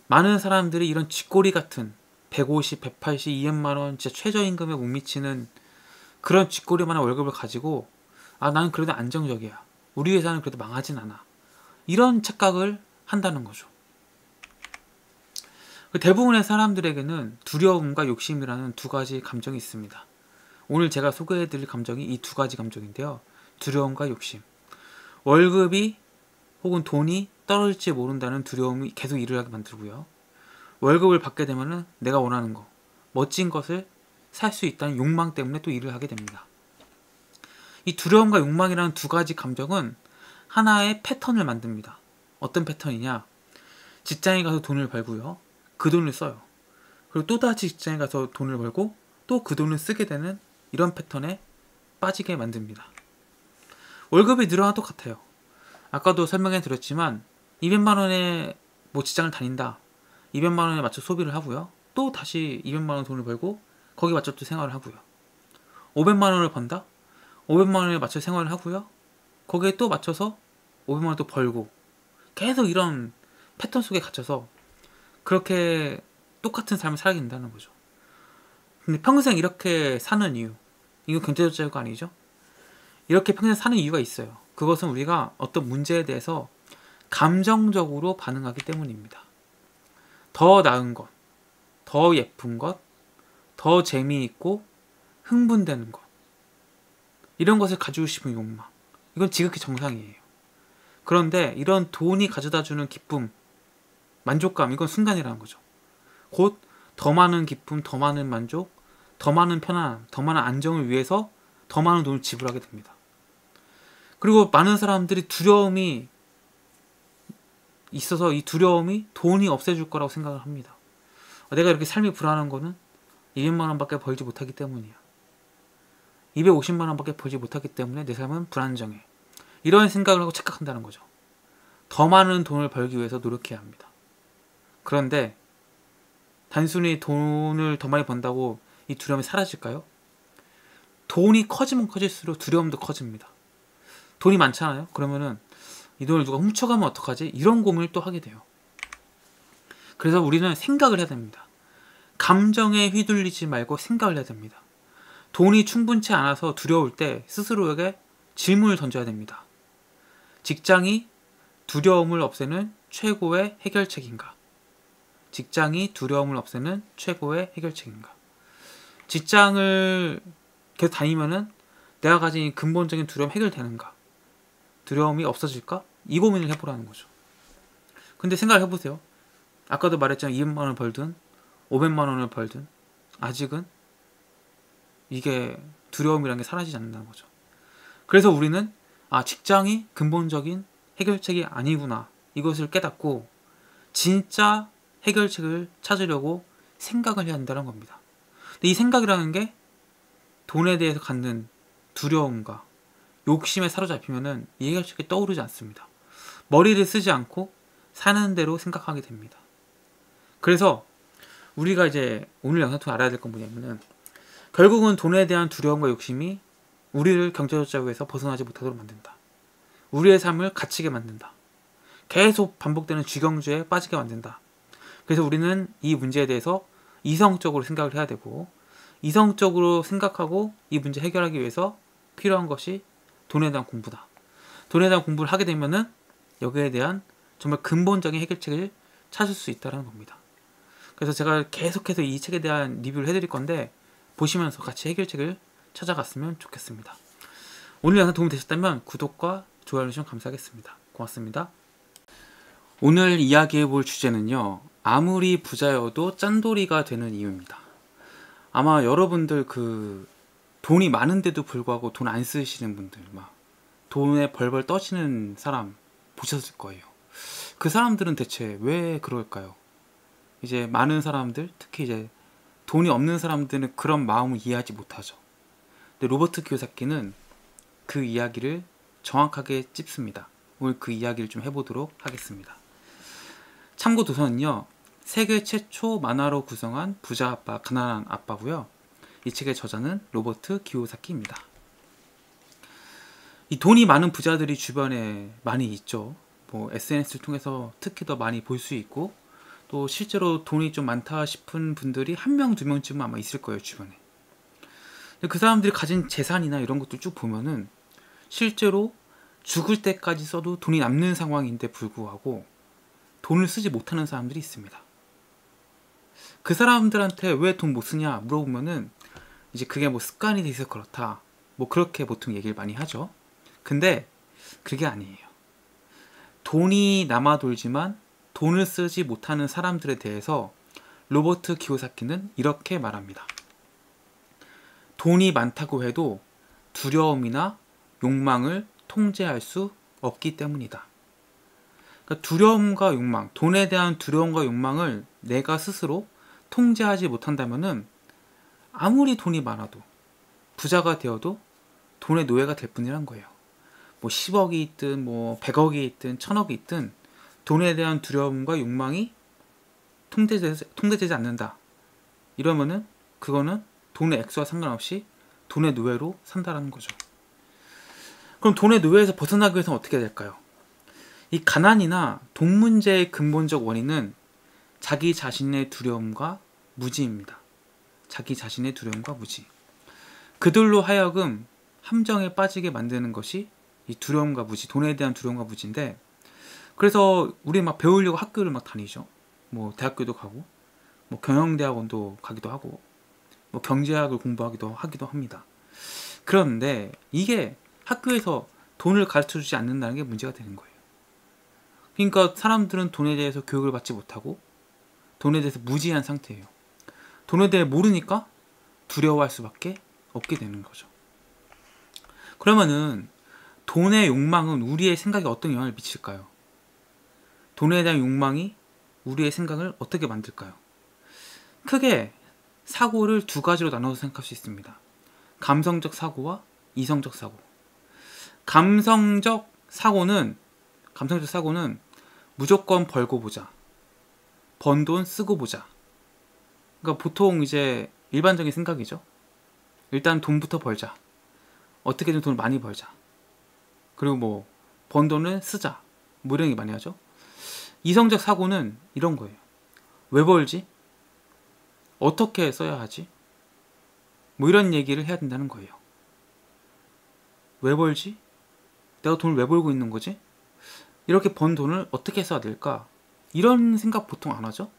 많은 사람들이 이런 쥐꼬리 같은 150, 180, 200만 원 진짜 최저임금에 못 미치는 그런 쥐꼬리만한 월급을 가지고 나는 그래도 안정적이야. 우리 회사는 그래도 망하진 않아. 이런 착각을 한다는 거죠. 대부분의 사람들에게는 두려움과 욕심이라는 두 가지 감정이 있습니다. 오늘 제가 소개해드릴 감정이 이 두 가지 감정인데요. 두려움과 욕심. 월급이 혹은 돈이 떨어질지 모른다는 두려움이 계속 일을 하게 만들고요. 월급을 받게 되면 내가 원하는 거, 멋진 것을 살 수 있다는 욕망 때문에 또 일을 하게 됩니다. 이 두려움과 욕망이라는 두 가지 감정은 하나의 패턴을 만듭니다. 어떤 패턴이냐? 직장에 가서 돈을 벌고요. 그 돈을 써요. 그리고 또다시 직장에 가서 돈을 벌고 또 그 돈을 쓰게 되는 이런 패턴에 빠지게 만듭니다. 월급이 늘어나 똑같아요. 아까도 설명해 드렸지만 200만 원에 뭐 직장을 다닌다. 200만 원에 맞춰 소비를 하고요. 또 다시 200만 원 돈을 벌고 거기에 맞춰 또 생활을 하고요. 500만 원을 번다. 500만 원에 맞춰 생활을 하고요. 거기에 또 맞춰서 500만 원 또 벌고 계속 이런 패턴 속에 갇혀서 그렇게 똑같은 삶을 살게 된다는 거죠. 근데 평생 이렇게 사는 이유, 이거 경제적 자유가 아니죠? 이렇게 평생 사는 이유가 있어요. 그것은 우리가 어떤 문제에 대해서 감정적으로 반응하기 때문입니다. 더 나은 것, 더 예쁜 것, 더 재미있고 흥분되는 것, 이런 것을 가지고 싶은 욕망, 이건 지극히 정상이에요. 그런데 이런 돈이 가져다주는 기쁨, 만족감, 이건 순간이라는 거죠. 곧 더 많은 기쁨, 더 많은 만족, 더 많은 편안함, 더 많은 안정을 위해서 더 많은 돈을 지불하게 됩니다. 그리고 많은 사람들이 두려움이 있어서 이 두려움이 돈이 없애줄 거라고 생각을 합니다. 내가 이렇게 삶이 불안한 거는 200만 원밖에 벌지 못하기 때문이야. 250만 원밖에 벌지 못하기 때문에 내 삶은 불안정해. 이런 생각을 하고 착각한다는 거죠. 더 많은 돈을 벌기 위해서 노력해야 합니다. 그런데 단순히 돈을 더 많이 번다고 이 두려움이 사라질까요? 돈이 커지면 커질수록 두려움도 커집니다. 돈이 많잖아요? 그러면은 이 돈을 누가 훔쳐가면 어떡하지? 이런 고민을 또 하게 돼요. 그래서 우리는 생각을 해야 됩니다. 감정에 휘둘리지 말고 생각을 해야 됩니다. 돈이 충분치 않아서 두려울 때 스스로에게 질문을 던져야 됩니다. 직장이 두려움을 없애는 최고의 해결책인가? 직장이 두려움을 없애는 최고의 해결책인가? 직장을 계속 다니면은 내가 가진 근본적인 두려움 해결되는가? 두려움이 없어질까? 이 고민을 해보라는 거죠. 근데 생각을 해보세요. 아까도 말했지만 200만 원을 벌든 500만 원을 벌든 아직은 이게 두려움이라는 게 사라지지 않는다는 거죠. 그래서 우리는 직장이 근본적인 해결책이 아니구나, 이것을 깨닫고 진짜 해결책을 찾으려고 생각을 해야 한다는 겁니다. 근데 이 생각이라는 게 돈에 대해서 갖는 두려움과 욕심에 사로잡히면은 이 해결책이 떠오르지 않습니다. 머리를 쓰지 않고 사는 대로 생각하게 됩니다. 그래서 우리가 이제 오늘 영상 통해 알아야 될 건 뭐냐면은, 결국은 돈에 대한 두려움과 욕심이 우리를 경제적 자유에서 벗어나지 못하도록 만든다. 우리의 삶을 갇히게 만든다. 계속 반복되는 쥐경주에 빠지게 만든다. 그래서 우리는 이 문제에 대해서 이성적으로 생각을 해야 되고, 이성적으로 생각하고 이 문제 해결하기 위해서 필요한 것이 돈에 대한 공부다. 돈에 대한 공부를 하게 되면은 여기에 대한 정말 근본적인 해결책을 찾을 수 있다는 겁니다. 그래서 제가 계속해서 이 책에 대한 리뷰를 해드릴 건데, 보시면서 같이 해결책을 찾아갔으면 좋겠습니다. 오늘 영상 도움이 되셨다면 구독과 좋아요 해주시면 감사하겠습니다. 고맙습니다. 오늘 이야기해 볼 주제는요, 아무리 부자여도 짠돌이가 되는 이유입니다. 아마 여러분들 돈이 많은데도 불구하고 돈 안 쓰시는 분들, 막 돈에 벌벌 떠시는 사람 보셨을 거예요. 그 사람들은 대체 왜 그럴까요? 이제 많은 사람들, 특히 이제 돈이 없는 사람들은 그런 마음을 이해하지 못하죠. 근데 로버트 키요사키는 그 이야기를 정확하게 찝습니다. 오늘 그 이야기를 좀 해보도록 하겠습니다. 참고 도서는요, 세계 최초 만화로 구성한 부자 아빠, 가난한 아빠고요. 이 책의 저자는 로버트 키요사키입니다. 이 돈이 많은 부자들이 주변에 많이 있죠. 뭐 SNS를 통해서 특히 더 많이 볼 수 있고, 또 실제로 돈이 좀 많다 싶은 분들이 한 명, 두 명쯤은 아마 있을 거예요, 주변에. 근데 그 사람들이 가진 재산이나 이런 것들 쭉 보면은 실제로 죽을 때까지 써도 돈이 남는 상황인데 불구하고 돈을 쓰지 못하는 사람들이 있습니다. 그 사람들한테 왜 돈 못 쓰냐 물어보면은 이제 그게 뭐 습관이 돼 있어서 그렇다, 뭐 그렇게 보통 얘기를 많이 하죠. 근데 그게 아니에요. 돈이 남아 돌지만 돈을 쓰지 못하는 사람들에 대해서 로버트 키요사키는 이렇게 말합니다. 돈이 많다고 해도 두려움이나 욕망을 통제할 수 없기 때문이다. 그러니까 두려움과 욕망, 돈에 대한 두려움과 욕망을 내가 스스로 통제하지 못한다면은 아무리 돈이 많아도, 부자가 되어도 돈의 노예가 될 뿐이란 거예요. 뭐 10억이 있든 뭐 100억이 있든 1000억이 있든 돈에 대한 두려움과 욕망이 통제되지 않는다. 이러면은 그거는 돈의 액수와 상관없이 돈의 노예로 산다라는 거죠. 그럼 돈의 노예에서 벗어나기 위해서는 어떻게 해야 될까요? 이 가난이나 돈 문제의 근본적 원인은 자기 자신의 두려움과 무지입니다. 자기 자신의 두려움과 무지. 그들로 하여금 함정에 빠지게 만드는 것이 이 두려움과 무지, 돈에 대한 두려움과 무지인데, 그래서 우리 막 배우려고 학교를 막 다니죠. 뭐 대학교도 가고, 뭐 경영대학원도 가기도 하고, 뭐 경제학을 공부하기도 합니다. 그런데 이게 학교에서 돈을 가르쳐주지 않는다는 게 문제가 되는 거예요. 그러니까 사람들은 돈에 대해서 교육을 받지 못하고 돈에 대해서 무지한 상태예요. 돈에 대해 모르니까 두려워할 수밖에 없게 되는 거죠. 그러면은 돈의 욕망은 우리의 생각에 어떤 영향을 미칠까요? 돈에 대한 욕망이 우리의 생각을 어떻게 만들까요? 크게 사고를 두 가지로 나눠서 생각할 수 있습니다. 감성적 사고와 이성적 사고. 감성적 사고는 무조건 벌고 보자, 번 돈 쓰고 보자. 그러니까 보통 이제 일반적인 생각이죠. 일단 돈부터 벌자, 어떻게든 돈을 많이 벌자, 그리고 뭐 번 돈을 쓰자, 뭐 이런 얘기 많이 하죠. 이성적 사고는 이런 거예요. 왜 벌지? 어떻게 써야 하지? 뭐 이런 얘기를 해야 된다는 거예요. 왜 벌지? 내가 돈을 왜 벌고 있는 거지? 이렇게 번 돈을 어떻게 써야 될까? 이런 생각 보통 안 하죠?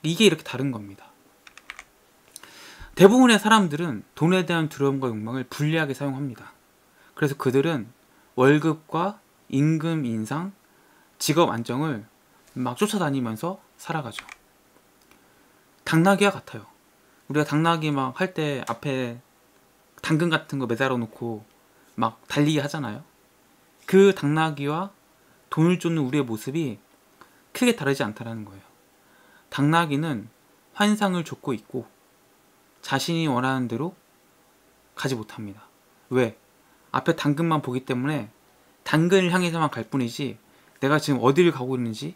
이게 이렇게 다른 겁니다. 대부분의 사람들은 돈에 대한 두려움과 욕망을 불리하게 사용합니다. 그래서 그들은 월급과 임금 인상, 직업 안정을 막 쫓아다니면서 살아가죠. 당나귀와 같아요. 우리가 당나귀 막 할 때 앞에 당근 같은 거 매달아 놓고 막 달리기 하잖아요. 그 당나귀와 돈을 쫓는 우리의 모습이 크게 다르지 않다는 거예요. 당나귀는 환상을 쫓고 있고 자신이 원하는 대로 가지 못합니다. 왜? 앞에 당근만 보기 때문에 당근을 향해서만 갈 뿐이지 내가 지금 어디를 가고 있는지,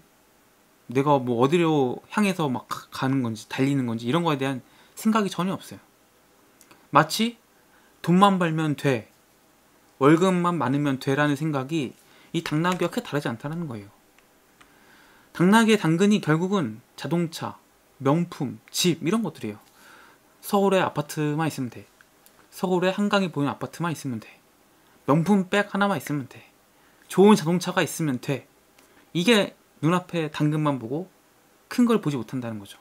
내가 뭐 어디로 향해서 막 가는 건지 달리는 건지 이런 거에 대한 생각이 전혀 없어요. 마치 돈만 벌면 돼, 월급만 많으면 돼라는 생각이 이 당나귀와 크게 다르지 않다는 거예요. 당나귀의 당근이 결국은 자동차, 명품, 집 이런 것들이에요. 서울에 아파트만 있으면 돼. 서울에 한강이 보이는 아파트만 있으면 돼. 명품 백 하나만 있으면 돼. 좋은 자동차가 있으면 돼. 이게 눈앞에 당근만 보고 큰 걸 보지 못한다는 거죠.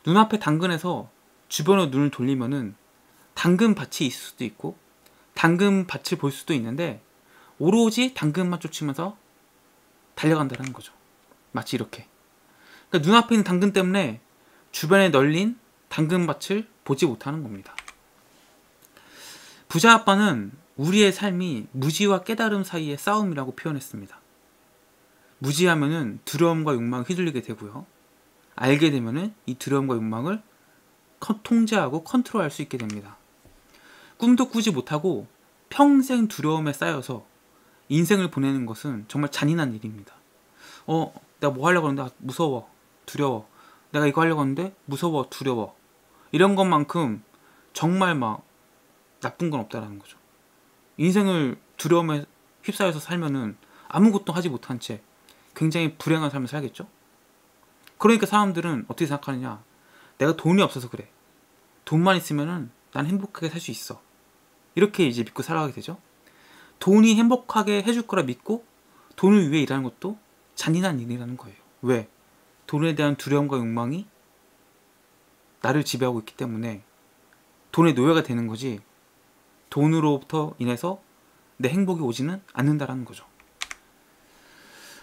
눈앞에 당근에서 주변으로 눈을 돌리면은 당근밭이 있을 수도 있고 당근밭을 볼 수도 있는데 오로지 당근만 쫓으면서 달려간다는 거죠. 마치 이렇게. 그러니까 눈앞에 있는 당근 때문에 주변에 널린 당근밭을 보지 못하는 겁니다. 부자 아빠는 우리의 삶이 무지와 깨달음 사이의 싸움이라고 표현했습니다. 무지하면은 두려움과 욕망을 휘둘리게 되고요. 알게 되면은 이 두려움과 욕망을 통제하고 컨트롤할 수 있게 됩니다. 꿈도 꾸지 못하고 평생 두려움에 쌓여서 인생을 보내는 것은 정말 잔인한 일입니다. 내가 뭐 하려고 하는데 무서워, 두려워. 내가 이거 하려고 하는데 무서워, 두려워. 이런 것만큼 정말 막 나쁜 건 없다라는 거죠. 인생을 두려움에 휩싸여서 살면은 아무것도 하지 못한 채 굉장히 불행한 삶을 살겠죠. 그러니까 사람들은 어떻게 생각하느냐, 내가 돈이 없어서 그래, 돈만 있으면은 난 행복하게 살 수 있어, 이렇게 이제 믿고 살아가게 되죠. 돈이 행복하게 해줄 거라 믿고 돈을 위해 일하는 것도 잔인한 일이라는 거예요. 왜? 돈에 대한 두려움과 욕망이 나를 지배하고 있기 때문에 돈의 노예가 되는 거지, 돈으로부터 인해서 내 행복이 오지는 않는다라는 거죠.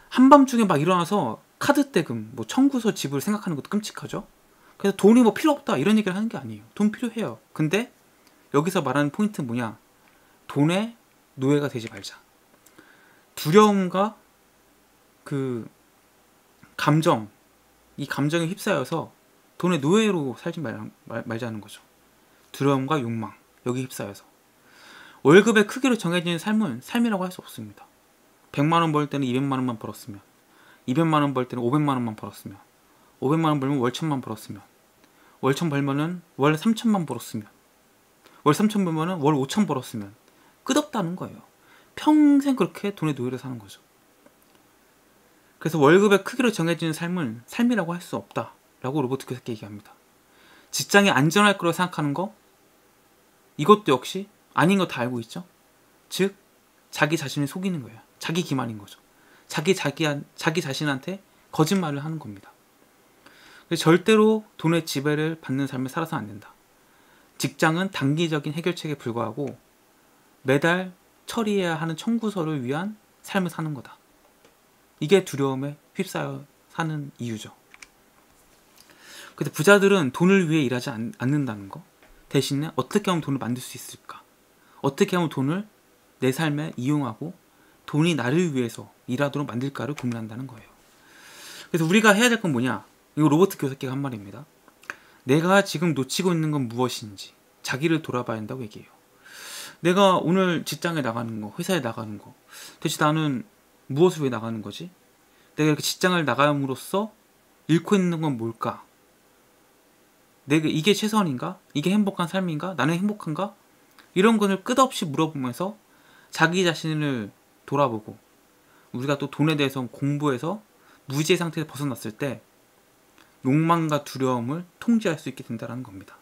한밤중에 막 일어나서 카드 대금, 뭐 청구서 지불 생각하는 것도 끔찍하죠. 그래서 돈이 뭐 필요 없다 이런 얘기를 하는 게 아니에요. 돈 필요해요. 근데 여기서 말하는 포인트는 뭐냐, 돈의 노예가 되지 말자. 두려움과 그 감정, 이 감정에 휩싸여서 돈의 노예로 살지 말자는 거죠. 두려움과 욕망, 여기 휩싸여서. 월급의 크기로 정해지는 삶은 삶이라고 할 수 없습니다. 100만원 벌 때는 200만원만 벌었으면, 200만원 벌 때는 500만원만 벌었으면, 500만원 벌면 월 1000만 벌었으면, 월 1000 벌면은 월 3000만 벌었으면, 월 3000 벌면은 월 5000 벌었으면 끝없다는 거예요. 평생 그렇게 돈의 노예를 사는 거죠. 그래서 월급의 크기로 정해지는 삶은 삶이라고 할 수 없다라고 로버트 키오사키 얘기합니다. 직장이 안전할 거라고 생각하는 거, 이것도 역시 아닌 거 다 알고 있죠. 즉 자기 자신을 속이는 거예요. 자기 기만인 거죠. 자기 자신한테 거짓말을 하는 겁니다. 절대로 돈의 지배를 받는 삶을 살아서는 안 된다. 직장은 단기적인 해결책에 불과하고 매달 처리해야 하는 청구서를 위한 삶을 사는 거다. 이게 두려움에 휩싸여 사는 이유죠. 근데 부자들은 돈을 위해 일하지 않는다는 거, 대신에 어떻게 하면 돈을 만들 수 있을까, 어떻게 하면 돈을 내 삶에 이용하고 돈이 나를 위해서 일하도록 만들까를 고민한다는 거예요. 그래서 우리가 해야 될 건 뭐냐, 이거 로버트 키오사키가 한 말입니다. 내가 지금 놓치고 있는 건 무엇인지 자기를 돌아봐야 한다고 얘기해요. 내가 오늘 직장에 나가는 거, 회사에 나가는 거, 대체 나는 무엇을 위해 나가는 거지? 내가 이렇게 직장을 나감으로써 잃고 있는 건 뭘까? 내가 이게 최선인가? 이게 행복한 삶인가? 나는 행복한가? 이런 것을 끝없이 물어보면서 자기 자신을 돌아보고, 우리가 또 돈에 대해서 공부해서 무지의 상태에서 벗어났을 때 욕망과 두려움을 통제할 수 있게 된다는 겁니다.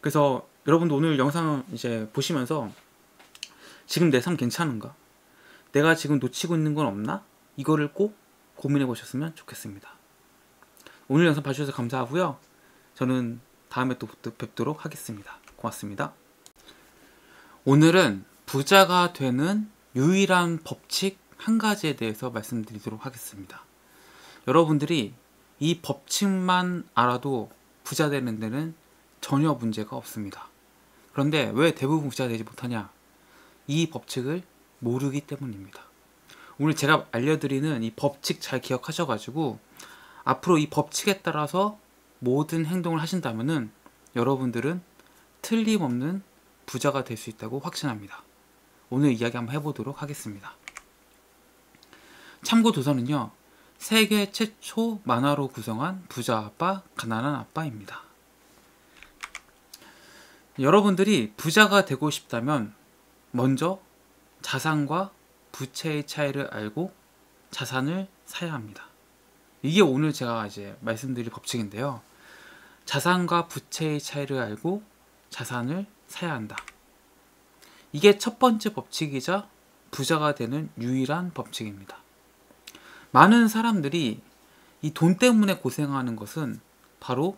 그래서 여러분도 오늘 영상 이제 보시면서 지금 내 삶 괜찮은가? 내가 지금 놓치고 있는 건 없나? 이거를 꼭 고민해 보셨으면 좋겠습니다. 오늘 영상 봐주셔서 감사하고요. 저는 다음에 또 뵙도록 하겠습니다. 고맙습니다. 오늘은 부자가 되는 유일한 법칙 한 가지에 대해서 말씀드리도록 하겠습니다. 여러분들이 이 법칙만 알아도 부자 되는 데는 전혀 문제가 없습니다. 그런데 왜 대부분 부자 되지 못하냐? 이 법칙을 모르기 때문입니다. 오늘 제가 알려드리는 이 법칙 잘 기억하셔가지고 앞으로 이 법칙에 따라서 모든 행동을 하신다면은 여러분들은 틀림없는 부자가 될 수 있다고 확신합니다. 오늘 이야기 한번 해보도록 하겠습니다. 참고 도서는요, 세계 최초 만화로 구성한 부자 아빠, 가난한 아빠입니다. 여러분들이 부자가 되고 싶다면 먼저 자산과 부채의 차이를 알고 자산을 사야 합니다. 이게 오늘 제가 이제 말씀드릴 법칙인데요. 자산과 부채의 차이를 알고 자산을 사야 한다. 이게 첫 번째 법칙이자 부자가 되는 유일한 법칙입니다. 많은 사람들이 이 돈 때문에 고생하는 것은 바로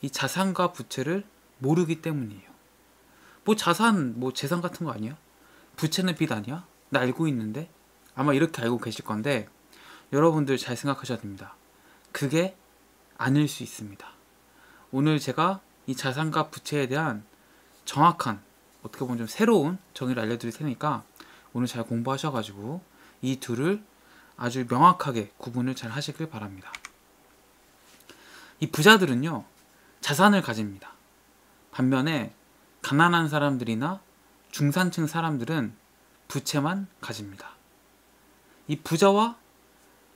이 자산과 부채를 모르기 때문이에요. 뭐 자산, 뭐 재산 같은 거 아니야? 부채는 빚 아니야? 나 알고 있는데? 아마 이렇게 알고 계실 건데 여러분들 잘 생각하셔야 됩니다. 그게 아닐 수 있습니다. 오늘 제가 이 자산과 부채에 대한 정확한, 어떻게 보면 좀 새로운 정의를 알려드릴 테니까 오늘 잘 공부하셔가지고 이 둘을 아주 명확하게 구분을 잘 하시길 바랍니다. 이 부자들은요, 자산을 가집니다. 반면에 가난한 사람들이나 중산층 사람들은 부채만 가집니다. 이 부자와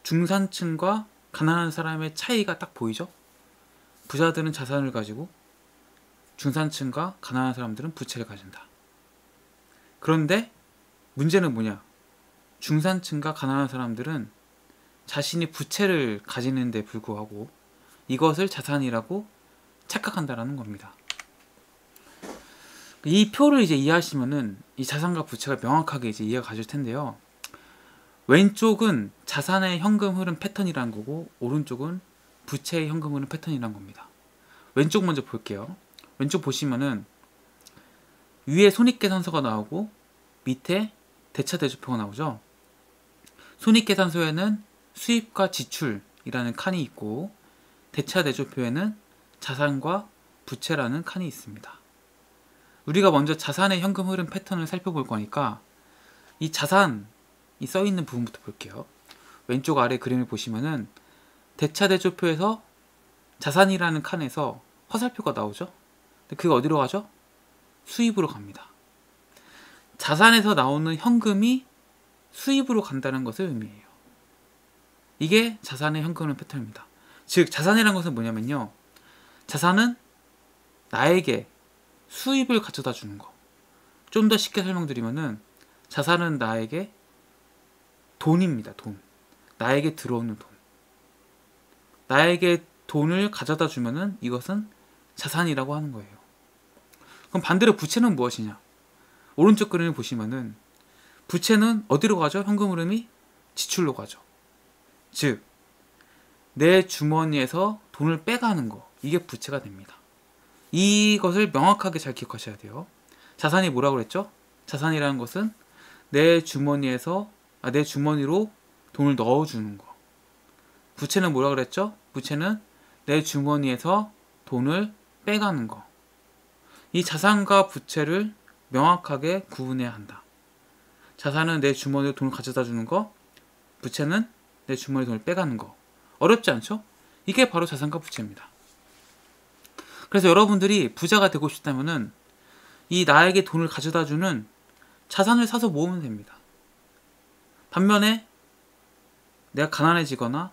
중산층과 가난한 사람의 차이가 딱 보이죠? 부자들은 자산을 가지고 중산층과 가난한 사람들은 부채를 가진다. 그런데 문제는 뭐냐? 중산층과 가난한 사람들은 자신이 부채를 가지는 데 불구하고 이것을 자산이라고 착각한다라는 겁니다. 이 표를 이제 이해하시면은 이 자산과 부채가 명확하게 이제 이해가 가실 텐데요. 왼쪽은 자산의 현금 흐름 패턴이라는 거고 오른쪽은 부채의 현금 흐름 패턴이라는 겁니다. 왼쪽 먼저 볼게요. 왼쪽 보시면은 위에 손익계산서가 나오고 밑에 대차대조표가 나오죠. 손익계산서에는 수입과 지출이라는 칸이 있고 대차대조표에는 자산과 부채라는 칸이 있습니다. 우리가 먼저 자산의 현금 흐름 패턴을 살펴볼 거니까 이 자산이 써있는 부분부터 볼게요. 왼쪽 아래 그림을 보시면은 대차대조표에서 자산이라는 칸에서 화살표가 나오죠. 근데 그게 어디로 가죠? 수입으로 갑니다. 자산에서 나오는 현금이 수입으로 간다는 것을 의미해요. 이게 자산의 현금 흐름 패턴입니다. 즉 자산이라는 것은 뭐냐면요, 자산은 나에게 수입을 가져다 주는 거. 좀 더 쉽게 설명드리면은 자산은 나에게 돈입니다. 돈. 나에게 들어오는 돈. 나에게 돈을 가져다 주면은 이것은 자산이라고 하는 거예요. 그럼 반대로 부채는 무엇이냐? 오른쪽 그림을 보시면은 부채는 어디로 가죠? 현금 흐름이 지출로 가죠. 즉 내 주머니에서 돈을 빼가는 거, 이게 부채가 됩니다. 이것을 명확하게 잘 기억하셔야 돼요. 자산이 뭐라고 그랬죠? 자산이라는 것은 내 주머니로 돈을 넣어주는 거. 부채는 뭐라고 그랬죠? 부채는 내 주머니에서 돈을 빼가는 거. 이 자산과 부채를 명확하게 구분해야 한다. 자산은 내 주머니로 돈을 가져다 주는 거, 부채는 내 주머니에 돈을 빼가는 거. 어렵지 않죠? 이게 바로 자산과 부채입니다. 그래서 여러분들이 부자가 되고 싶다면은 이 나에게 돈을 가져다 주는 자산을 사서 모으면 됩니다. 반면에 내가 가난해지거나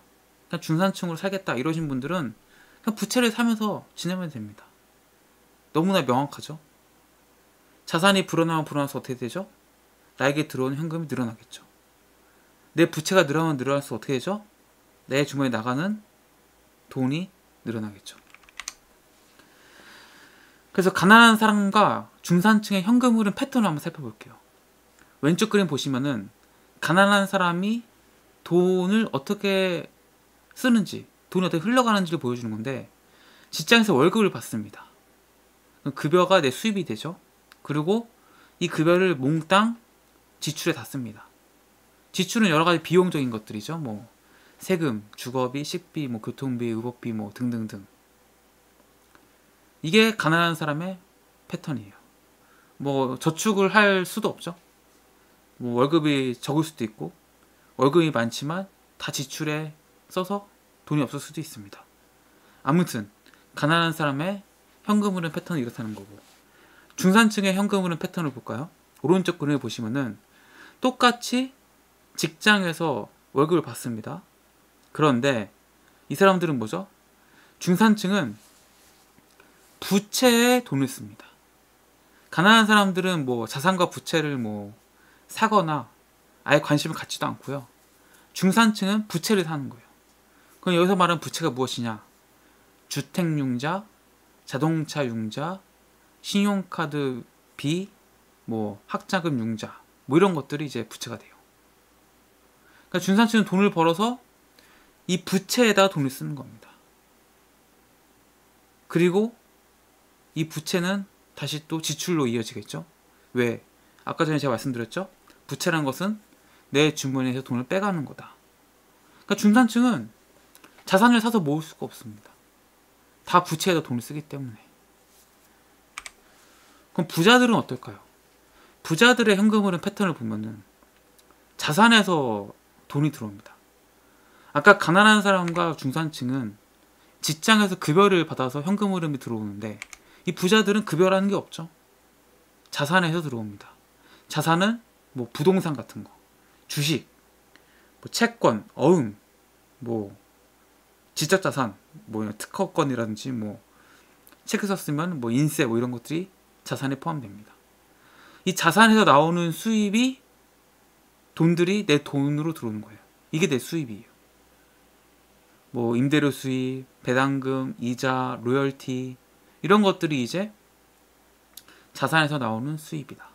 그냥 중산층으로 살겠다 이러신 분들은 그냥 부채를 사면서 지내면 됩니다. 너무나 명확하죠? 자산이 불어나면 불어나서 어떻게 되죠? 나에게 들어오는 현금이 늘어나겠죠. 내 부채가 늘어나면 늘어날수록 어떻게 되죠? 내 주머니에 나가는 돈이 늘어나겠죠. 그래서 가난한 사람과 중산층의 현금 흐름 패턴을 한번 살펴볼게요. 왼쪽 그림 보시면은 가난한 사람이 돈을 어떻게 쓰는지, 돈이 어떻게 흘러가는지를 보여주는 건데, 직장에서 월급을 받습니다. 급여가 내 수입이 되죠. 그리고 이 급여를 몽땅 지출에 다 씁니다. 지출은 여러 가지 비용적인 것들이죠. 뭐 세금, 주거비, 식비, 뭐 교통비, 의복비, 뭐 등등등. 이게 가난한 사람의 패턴이에요. 뭐 저축을 할 수도 없죠. 뭐 월급이 적을 수도 있고, 월급이 많지만 다 지출에 써서 돈이 없을 수도 있습니다. 아무튼 가난한 사람의 현금 흐름 패턴이 이렇다는 거고, 중산층의 현금 흐름 패턴을 볼까요? 오른쪽 그림을 보시면은 똑같이 직장에서 월급을 받습니다. 그런데 이 사람들은 뭐죠? 중산층은 부채에 돈을 씁니다. 가난한 사람들은 뭐 자산과 부채를 뭐 사거나 아예 관심을 갖지도 않고요. 중산층은 부채를 사는 거예요. 그럼 여기서 말하는 부채가 무엇이냐? 주택융자, 자동차융자, 신용카드비, 뭐 학자금융자, 뭐 이런 것들이 이제 부채가 돼요. 그러니까 중산층은 돈을 벌어서 이 부채에다 돈을 쓰는 겁니다. 그리고 이 부채는 다시 또 지출로 이어지겠죠. 왜? 아까 전에 제가 말씀드렸죠. 부채란 것은 내 주머니에서 돈을 빼가는 거다. 그러니까 중산층은 자산을 사서 모을 수가 없습니다. 다 부채에다 돈을 쓰기 때문에. 그럼 부자들은 어떨까요? 부자들의 현금 흐름 패턴을 보면은 자산에서 돈이 들어옵니다. 아까 가난한 사람과 중산층은 직장에서 급여를 받아서 현금 흐름이 들어오는데, 이 부자들은 급여라는 게 없죠. 자산에서 들어옵니다. 자산은 뭐 부동산 같은 거, 주식, 뭐 채권, 어음, 뭐 지적자산, 뭐 특허권이라든지 뭐 책을 썼으면 뭐 인세, 뭐 이런 것들이 자산에 포함됩니다. 이 자산에서 나오는 수입이 돈들이 내 돈으로 들어오는 거예요. 이게 내 수입이에요. 뭐 임대료 수입, 배당금, 이자, 로열티, 이런 것들이 이제 자산에서 나오는 수입이다.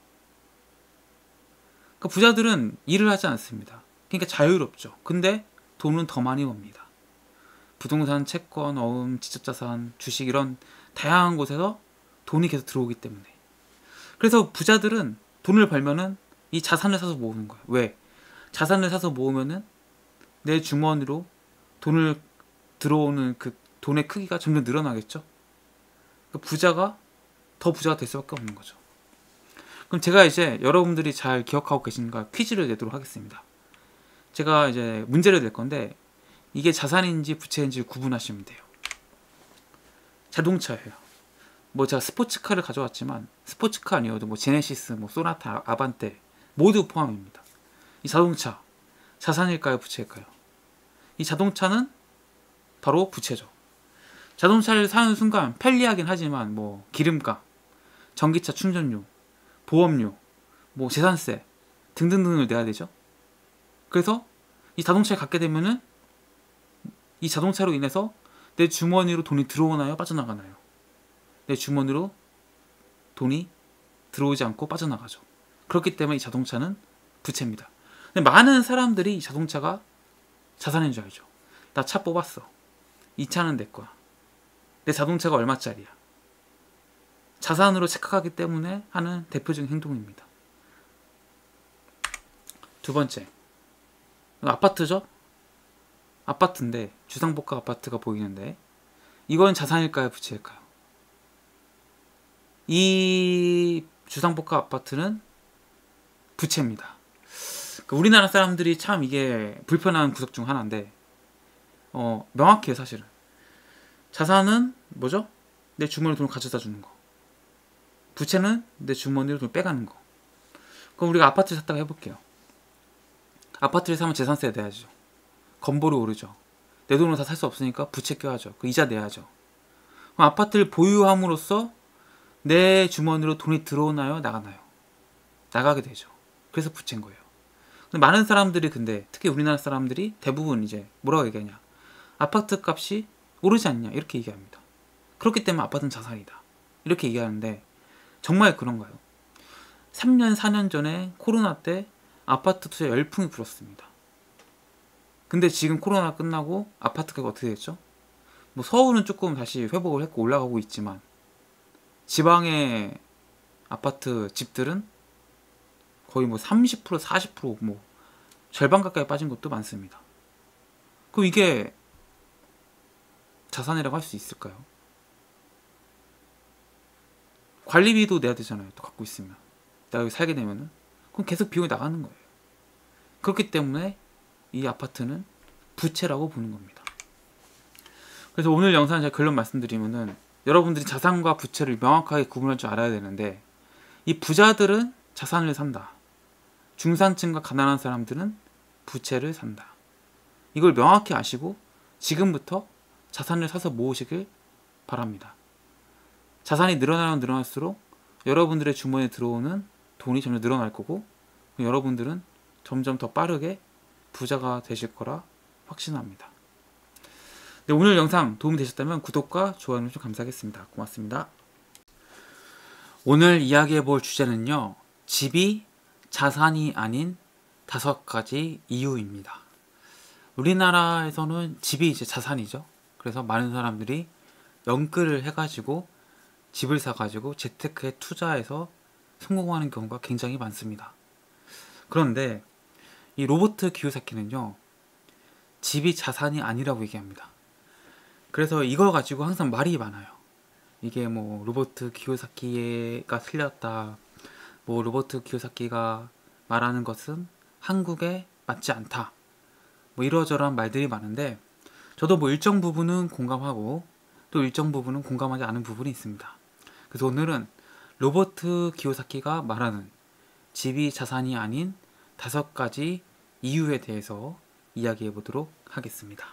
그러니까 부자들은 일을 하지 않습니다. 그러니까 자유롭죠. 근데 돈은 더 많이 법니다. 부동산, 채권, 어음, 지적자산, 주식, 이런 다양한 곳에서 돈이 계속 들어오기 때문에. 그래서 부자들은 돈을 벌면은 이 자산을 사서 모으는 거예요. 왜? 자산을 사서 모으면은 내 주머니로 돈을 들어오는 그 돈의 크기가 점점 늘어나겠죠. 그러니까 부자가 더 부자가 될 수밖에 없는 거죠. 그럼 제가 이제 여러분들이 잘 기억하고 계신가 퀴즈를 내도록 하겠습니다. 제가 이제 문제를 낼 건데, 이게 자산인지 부채인지 구분하시면 돼요. 자동차예요. 뭐 제가 스포츠카를 가져왔지만 스포츠카 아니어도 뭐 제네시스, 뭐 소나타, 아반떼 모두 포함입니다. 이 자동차 자산일까요, 부채일까요? 이 자동차는 바로 부채죠. 자동차를 사는 순간 편리하긴 하지만 뭐 기름값, 전기차 충전료, 보험료, 뭐 재산세 등등등을 내야 되죠. 그래서 이 자동차를 갖게 되면은 이 자동차로 인해서 내 주머니로 돈이 들어오나요, 빠져나가나요? 내 주머니로 돈이 들어오지 않고 빠져나가죠. 그렇기 때문에 이 자동차는 부채입니다. 근데 많은 사람들이 이 자동차가 자산인 줄 알죠. 나 차 뽑았어. 이 차는 내 거야. 내 자동차가 얼마짜리야. 자산으로 착각하기 때문에 하는 대표적인 행동입니다. 두 번째, 아파트죠? 아파트인데 주상복합 아파트가 보이는데, 이건 자산일까요, 부채일까요? 이 주상복합 아파트는 부채입니다. 우리나라 사람들이 참 이게 불편한 구석 중 하나인데, 명확해요. 사실은 자산은 뭐죠? 내 주머니로 돈을 가져다 주는 거. 부채는 내 주머니로 돈을 빼가는 거. 그럼 우리가 아파트를 샀다고 해볼게요. 아파트를 사면 재산세 내야죠. 건보료 오르죠. 내 돈으로 다 살 수 없으니까 부채 껴야죠. 그 이자 내야죠. 그럼 아파트를 보유함으로써 내 주머니로 돈이 들어오나요, 나가나요? 나가게 되죠. 그래서 부채인 거예요. 근데 많은 사람들이, 근데 특히 우리나라 사람들이 대부분 이제 뭐라고 얘기하냐, 아파트 값이 오르지 않냐, 이렇게 얘기합니다. 그렇기 때문에 아파트는 자산이다, 이렇게 얘기하는데 정말 그런가요? 3년 4년 전에 코로나 때 아파트 투자 열풍이 불었습니다. 근데 지금 코로나 끝나고 아파트 가격 어떻게 됐죠? 뭐 서울은 조금 다시 회복을 했고 올라가고 있지만 지방의 아파트 집들은 거의 뭐 30% 40% 절반 가까이 빠진 것도 많습니다. 그럼 이게 자산이라고 할 수 있을까요? 관리비도 내야 되잖아요. 또 갖고 있으면 내가 여기 살게 되면은 그럼 계속 비용이 나가는 거예요. 그렇기 때문에 이 아파트는 부채라고 보는 겁니다. 그래서 오늘 영상 제가 결론 말씀드리면은 여러분들이 자산과 부채를 명확하게 구분할 줄 알아야 되는데 이 부자들은 자산을 산다. 중산층과 가난한 사람들은 부채를 산다. 이걸 명확히 아시고 지금부터 자산을 사서 모으시길 바랍니다. 자산이 늘어나면 늘어날수록 여러분들의 주머니에 들어오는 돈이 점점 늘어날 거고 여러분들은 점점 더 빠르게 부자가 되실 거라 확신합니다. 네, 오늘 영상 도움이 되셨다면 구독과 좋아요는 좀 감사하겠습니다. 고맙습니다. 오늘 이야기해 볼 주제는요. 집이 자산이 아닌 5가지 이유입니다. 우리나라에서는 집이 이제 자산이죠. 그래서 많은 사람들이 연끌을 해가지고 집을 사가지고 재테크에 투자해서 성공하는 경우가 굉장히 많습니다. 그런데 이 로버트 키요사키는요. 집이 자산이 아니라고 얘기합니다. 그래서 이걸 가지고 항상 말이 많아요. 이게 뭐 로버트 키요사키가 틀렸다. 뭐 로버트 키요사키가 말하는 것은 한국에 맞지 않다. 뭐 이러저러한 말들이 많은데 저도 뭐 일정 부분은 공감하고 또 일정 부분은 공감하지 않은 부분이 있습니다. 그래서 오늘은 로버트 키요사키가 말하는 집이 자산이 아닌 5가지 이유에 대해서 이야기해 보도록 하겠습니다.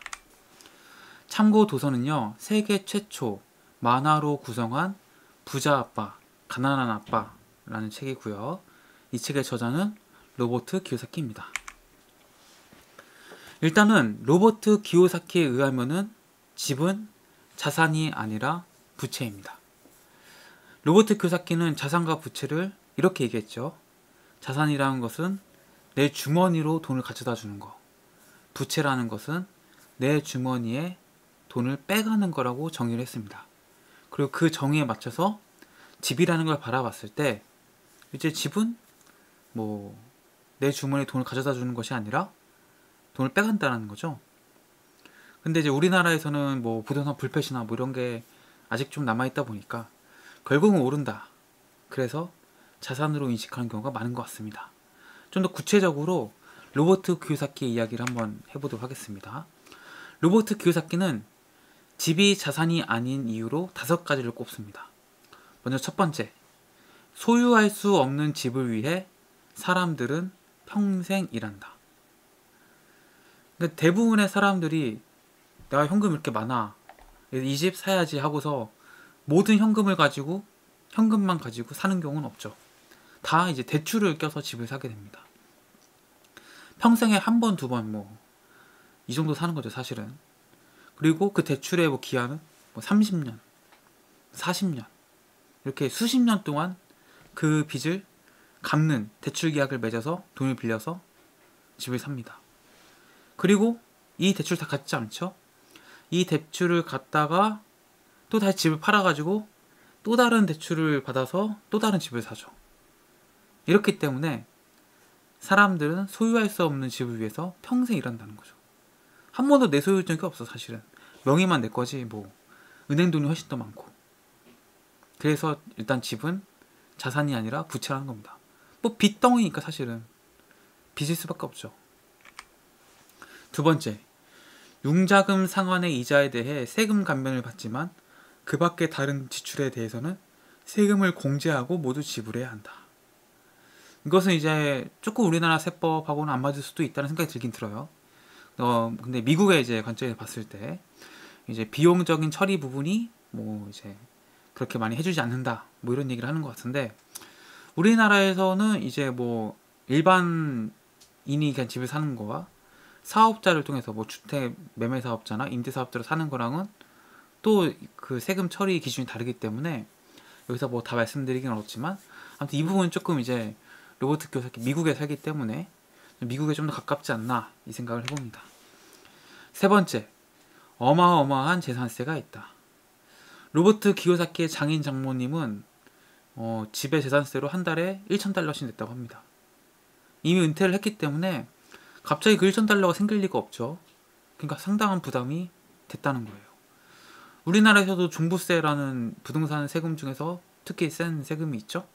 참고 도서는요. 세계 최초 만화로 구성한 부자 아빠, 가난한 아빠라는 책이고요. 이 책의 저자는 로버트 키요사키입니다. 일단은 로버트 키요사키에 의하면은 집은 자산이 아니라 부채입니다. 로버트 키요사키는 자산과 부채를 이렇게 얘기했죠. 자산이라는 것은 내 주머니로 돈을 가져다 주는 거. 부채라는 것은 내 주머니에 돈을 빼가는 거라고 정의를 했습니다. 그리고 그 정의에 맞춰서 집이라는 걸 바라봤을 때 이제 집은 뭐 내 주머니에 돈을 가져다 주는 것이 아니라 돈을 빼간다는 거죠. 근데 이제 우리나라에서는 뭐 부동산 불패시나 뭐 이런 게 아직 좀 남아있다 보니까 결국은 오른다. 그래서 자산으로 인식하는 경우가 많은 것 같습니다. 좀 더 구체적으로 로버트 키요사키의 이야기를 한번 해보도록 하겠습니다. 로버트 키요사키는 집이 자산이 아닌 이유로 5가지를 꼽습니다. 먼저 첫 번째, 소유할 수 없는 집을 위해 사람들은 평생 일한다. 그러니까 대부분의 사람들이 내가 현금 이렇게 많아, 이 집 사야지 하고서 모든 현금만 가지고 사는 경우는 없죠. 다 이제 대출을 껴서 집을 사게 됩니다. 평생에 한 번, 두 번 이 정도 사는 거죠, 사실은. 그리고 그 대출의 기한은 30년, 40년 이렇게 수십 년 동안 그 빚을 갚는 대출 계약을 맺어서 돈을 빌려서 집을 삽니다. 그리고 이 대출 다 갚지 않죠? 이 대출을 갚다가 또 다시 집을 팔아가지고 또 다른 대출을 받아서 또 다른 집을 사죠. 이렇기 때문에 사람들은 소유할 수 없는 집을 위해서 평생 일한다는 거죠. 한 번도 내 소유한 적이 없어, 사실은. 명의만 내 거지 은행 돈이 훨씬 더 많고. 그래서 일단 집은 자산이 아니라 부채라는 겁니다. 빚덩이니까 사실은 빚일 수밖에 없죠. 두 번째, 융자금 상환의 이자에 대해 세금 감면을 받지만 그 밖의 다른 지출에 대해서는 세금을 공제하고 모두 지불해야 한다. 이것은 이제 조금 우리나라 세법하고는 안 맞을 수도 있다는 생각이 들긴 들어요. 근데 미국의 이제 관점에서 봤을 때 이제 비용적인 처리 부분이 이제 그렇게 많이 해주지 않는다, 이런 얘기를 하는 것 같은데, 우리나라에서는 이제 일반인이 그냥 집을 사는 거와 사업자를 통해서 주택 매매 사업자나 임대 사업자로 사는 거랑은 또 그 세금 처리 기준이 다르기 때문에 여기서 뭐 다 말씀드리긴 어렵지만 아무튼 이 부분은 조금 이제 로버트 키요사키 미국에 살기 때문에 미국에 좀 더 가깝지 않나 이 생각을 해봅니다. 세 번째, 어마어마한 재산세가 있다. 로버트 키요사키의 장인 장모님은 집의 재산세로 한 달에 1,000달러씩 냈다고 합니다. 이미 은퇴를 했기 때문에 갑자기 그 1,000달러가 생길 리가 없죠. 그러니까 상당한 부담이 됐다는 거예요. 우리나라에서도 종부세라는 부동산 세금 중에서 특히 센 세금이 있죠.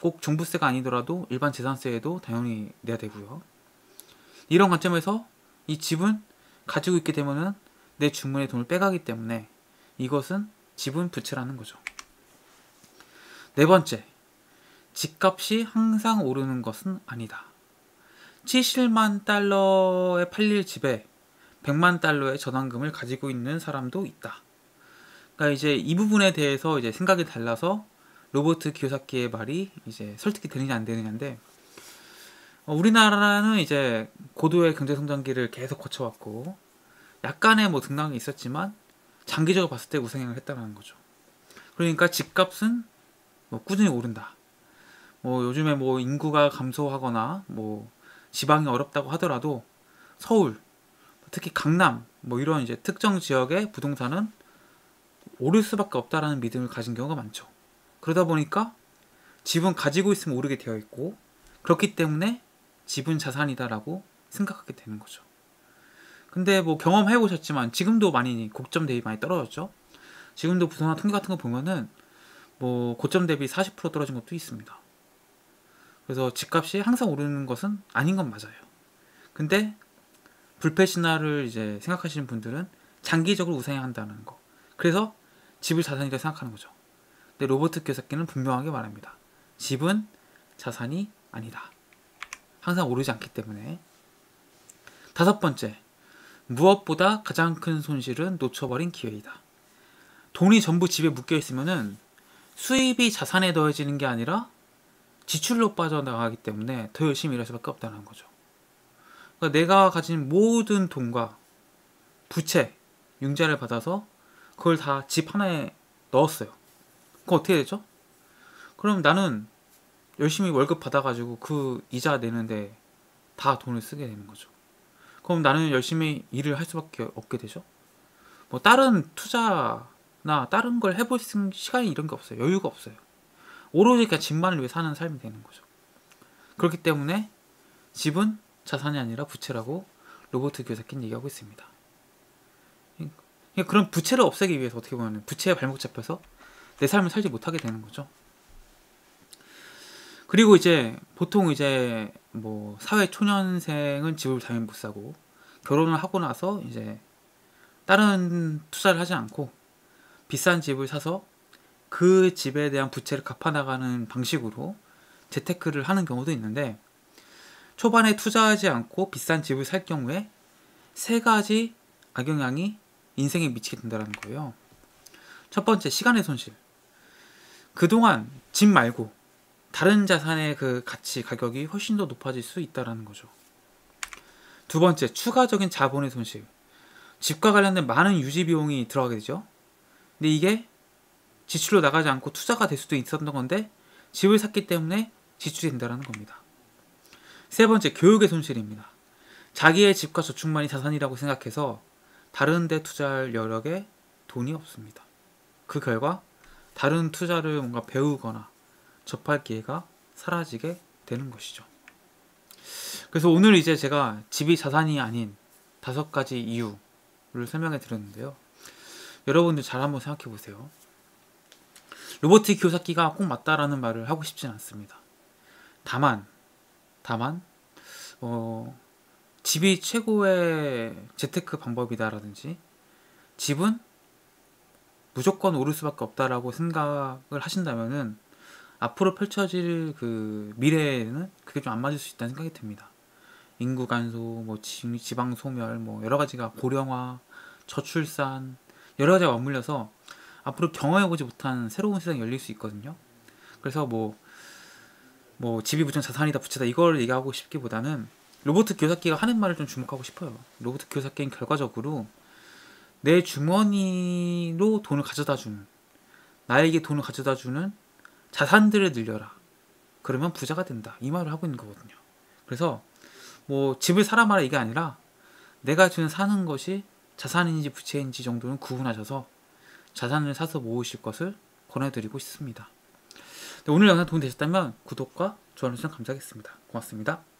꼭 종부세가 아니더라도 일반 재산세에도 당연히 내야 되고요. 이런 관점에서 이 집은 가지고 있게 되면은 내 주머니에 돈을 빼가기 때문에 이것은 지분 부채라는 거죠. 네 번째, 집값이 항상 오르는 것은 아니다. 70만 달러에 팔릴 집에 100만 달러의 전환금을 가지고 있는 사람도 있다. 그러니까 이제 이 부분에 대해서 이제 생각이 달라서 로버트 키요사키의 말이 이제 설득이 되느냐 안 되느냐인데, 우리나라는 이제 고도의 경제 성장기를 계속 거쳐왔고 약간의 뭐 등락이 있었지만 장기적으로 봤을 때 우상향을 했다는 거죠. 그러니까 집값은 뭐 꾸준히 오른다. 뭐 요즘에 뭐 인구가 감소하거나 뭐 지방이 어렵다고 하더라도 서울, 특히 강남 뭐 이런 이제 특정 지역의 부동산은 오를 수밖에 없다라는 믿음을 가진 경우가 많죠. 그러다 보니까 집은 가지고 있으면 오르게 되어 있고 그렇기 때문에 집은 자산이다라고 생각하게 되는 거죠. 근데 뭐 경험해 보셨지만 지금도 많이 고점 대비 많이 떨어졌죠. 지금도 부동산 통계 같은 거 보면은 뭐 고점 대비 40% 떨어진 것도 있습니다. 그래서 집값이 항상 오르는 것은 아닌 건 맞아요. 근데 불패 신화를 이제 생각하시는 분들은 장기적으로 우상향한다는 거. 그래서 집을 자산이라 생각하는 거죠. 근데 로버트 키요사키는 분명하게 말합니다. 집은 자산이 아니다. 항상 오르지 않기 때문에. 다섯 번째, 무엇보다 가장 큰 손실은 놓쳐버린 기회이다. 돈이 전부 집에 묶여 있으면은 수입이 자산에 더해지는 게 아니라 지출로 빠져나가기 때문에 더 열심히 일할 수밖에 없다는 거죠. 그러니까 내가 가진 모든 돈과 부채, 융자를 받아서 그걸 다 집 하나에 넣었어요. 그럼 어떻게 되죠? 그럼 나는 열심히 월급 받아가지고 그 이자 내는데 다 돈을 쓰게 되는 거죠. 그럼 나는 열심히 일을 할 수밖에 없게 되죠. 뭐 다른 투자나 다른 걸 해볼 시간이 이런 게 없어요. 여유가 없어요. 오로지 그냥 집만을 위해 사는 삶이 되는 거죠. 그렇기 때문에 집은 자산이 아니라 부채라고 로버트 키요사키는 얘기하고 있습니다. 그런 부채를 없애기 위해서 어떻게 보면 부채에 발목 잡혀서 내 삶을 살지 못하게 되는 거죠. 그리고 이제 보통 이제 뭐 사회 초년생은 집을 당연히 못 사고 결혼을 하고 나서 이제 다른 투자를 하지 않고 비싼 집을 사서 그 집에 대한 부채를 갚아나가는 방식으로 재테크를 하는 경우도 있는데, 초반에 투자하지 않고 비싼 집을 살 경우에 세 가지 악영향이 인생에 미치게 된다는 거예요. 첫 번째, 시간의 손실. 그동안 집 말고 다른 자산의 그 가치, 가격이 훨씬 더 높아질 수 있다는 거죠. 두 번째, 추가적인 자본의 손실. 집과 관련된 많은 유지 비용이 들어가게 되죠. 근데 이게 지출로 나가지 않고 투자가 될 수도 있었던 건데 집을 샀기 때문에 지출이 된다는 겁니다. 세 번째, 교육의 손실입니다. 자기의 집과 저축만이 자산이라고 생각해서 다른 데 투자할 여력에 돈이 없습니다. 그 결과 다른 투자를 뭔가 배우거나 접할 기회가 사라지게 되는 것이죠. 그래서 오늘 이제 제가 집이 자산이 아닌 5가지 이유를 설명해 드렸는데요. 여러분들 잘 한번 생각해 보세요. 로버트 키요사키가 꼭 맞다라는 말을 하고 싶진 않습니다. 다만 집이 최고의 재테크 방법이다라든지 집은 무조건 오를 수밖에 없다라고 생각을 하신다면은 앞으로 펼쳐질 그 미래에는 그게 좀 안 맞을 수 있다는 생각이 듭니다. 인구 감소, 뭐 지방 소멸, 뭐 여러 가지가 고령화, 저출산 여러 가지가 맞물려서 앞으로 경험해보지 못한 새로운 세상이 열릴 수 있거든요. 그래서 뭐 집이 무조건 자산이다 부채다 이걸 얘기하고 싶기보다는 로버트 키요사키가 하는 말을 좀 주목하고 싶어요. 로버트 키요사키는 결과적으로 내 주머니로 돈을 가져다 주는, 나에게 돈을 가져다 주는 자산들을 늘려라. 그러면 부자가 된다. 이 말을 하고 있는 거거든요. 그래서 뭐 집을 사라 마라 이게 아니라 내가 지금 사는 것이 자산인지 부채인지 정도는 구분하셔서 자산을 사서 모으실 것을 권해드리고 싶습니다. 오늘 영상 도움이 되셨다면 구독과 좋아요 눌러주시면 감사하겠습니다. 고맙습니다.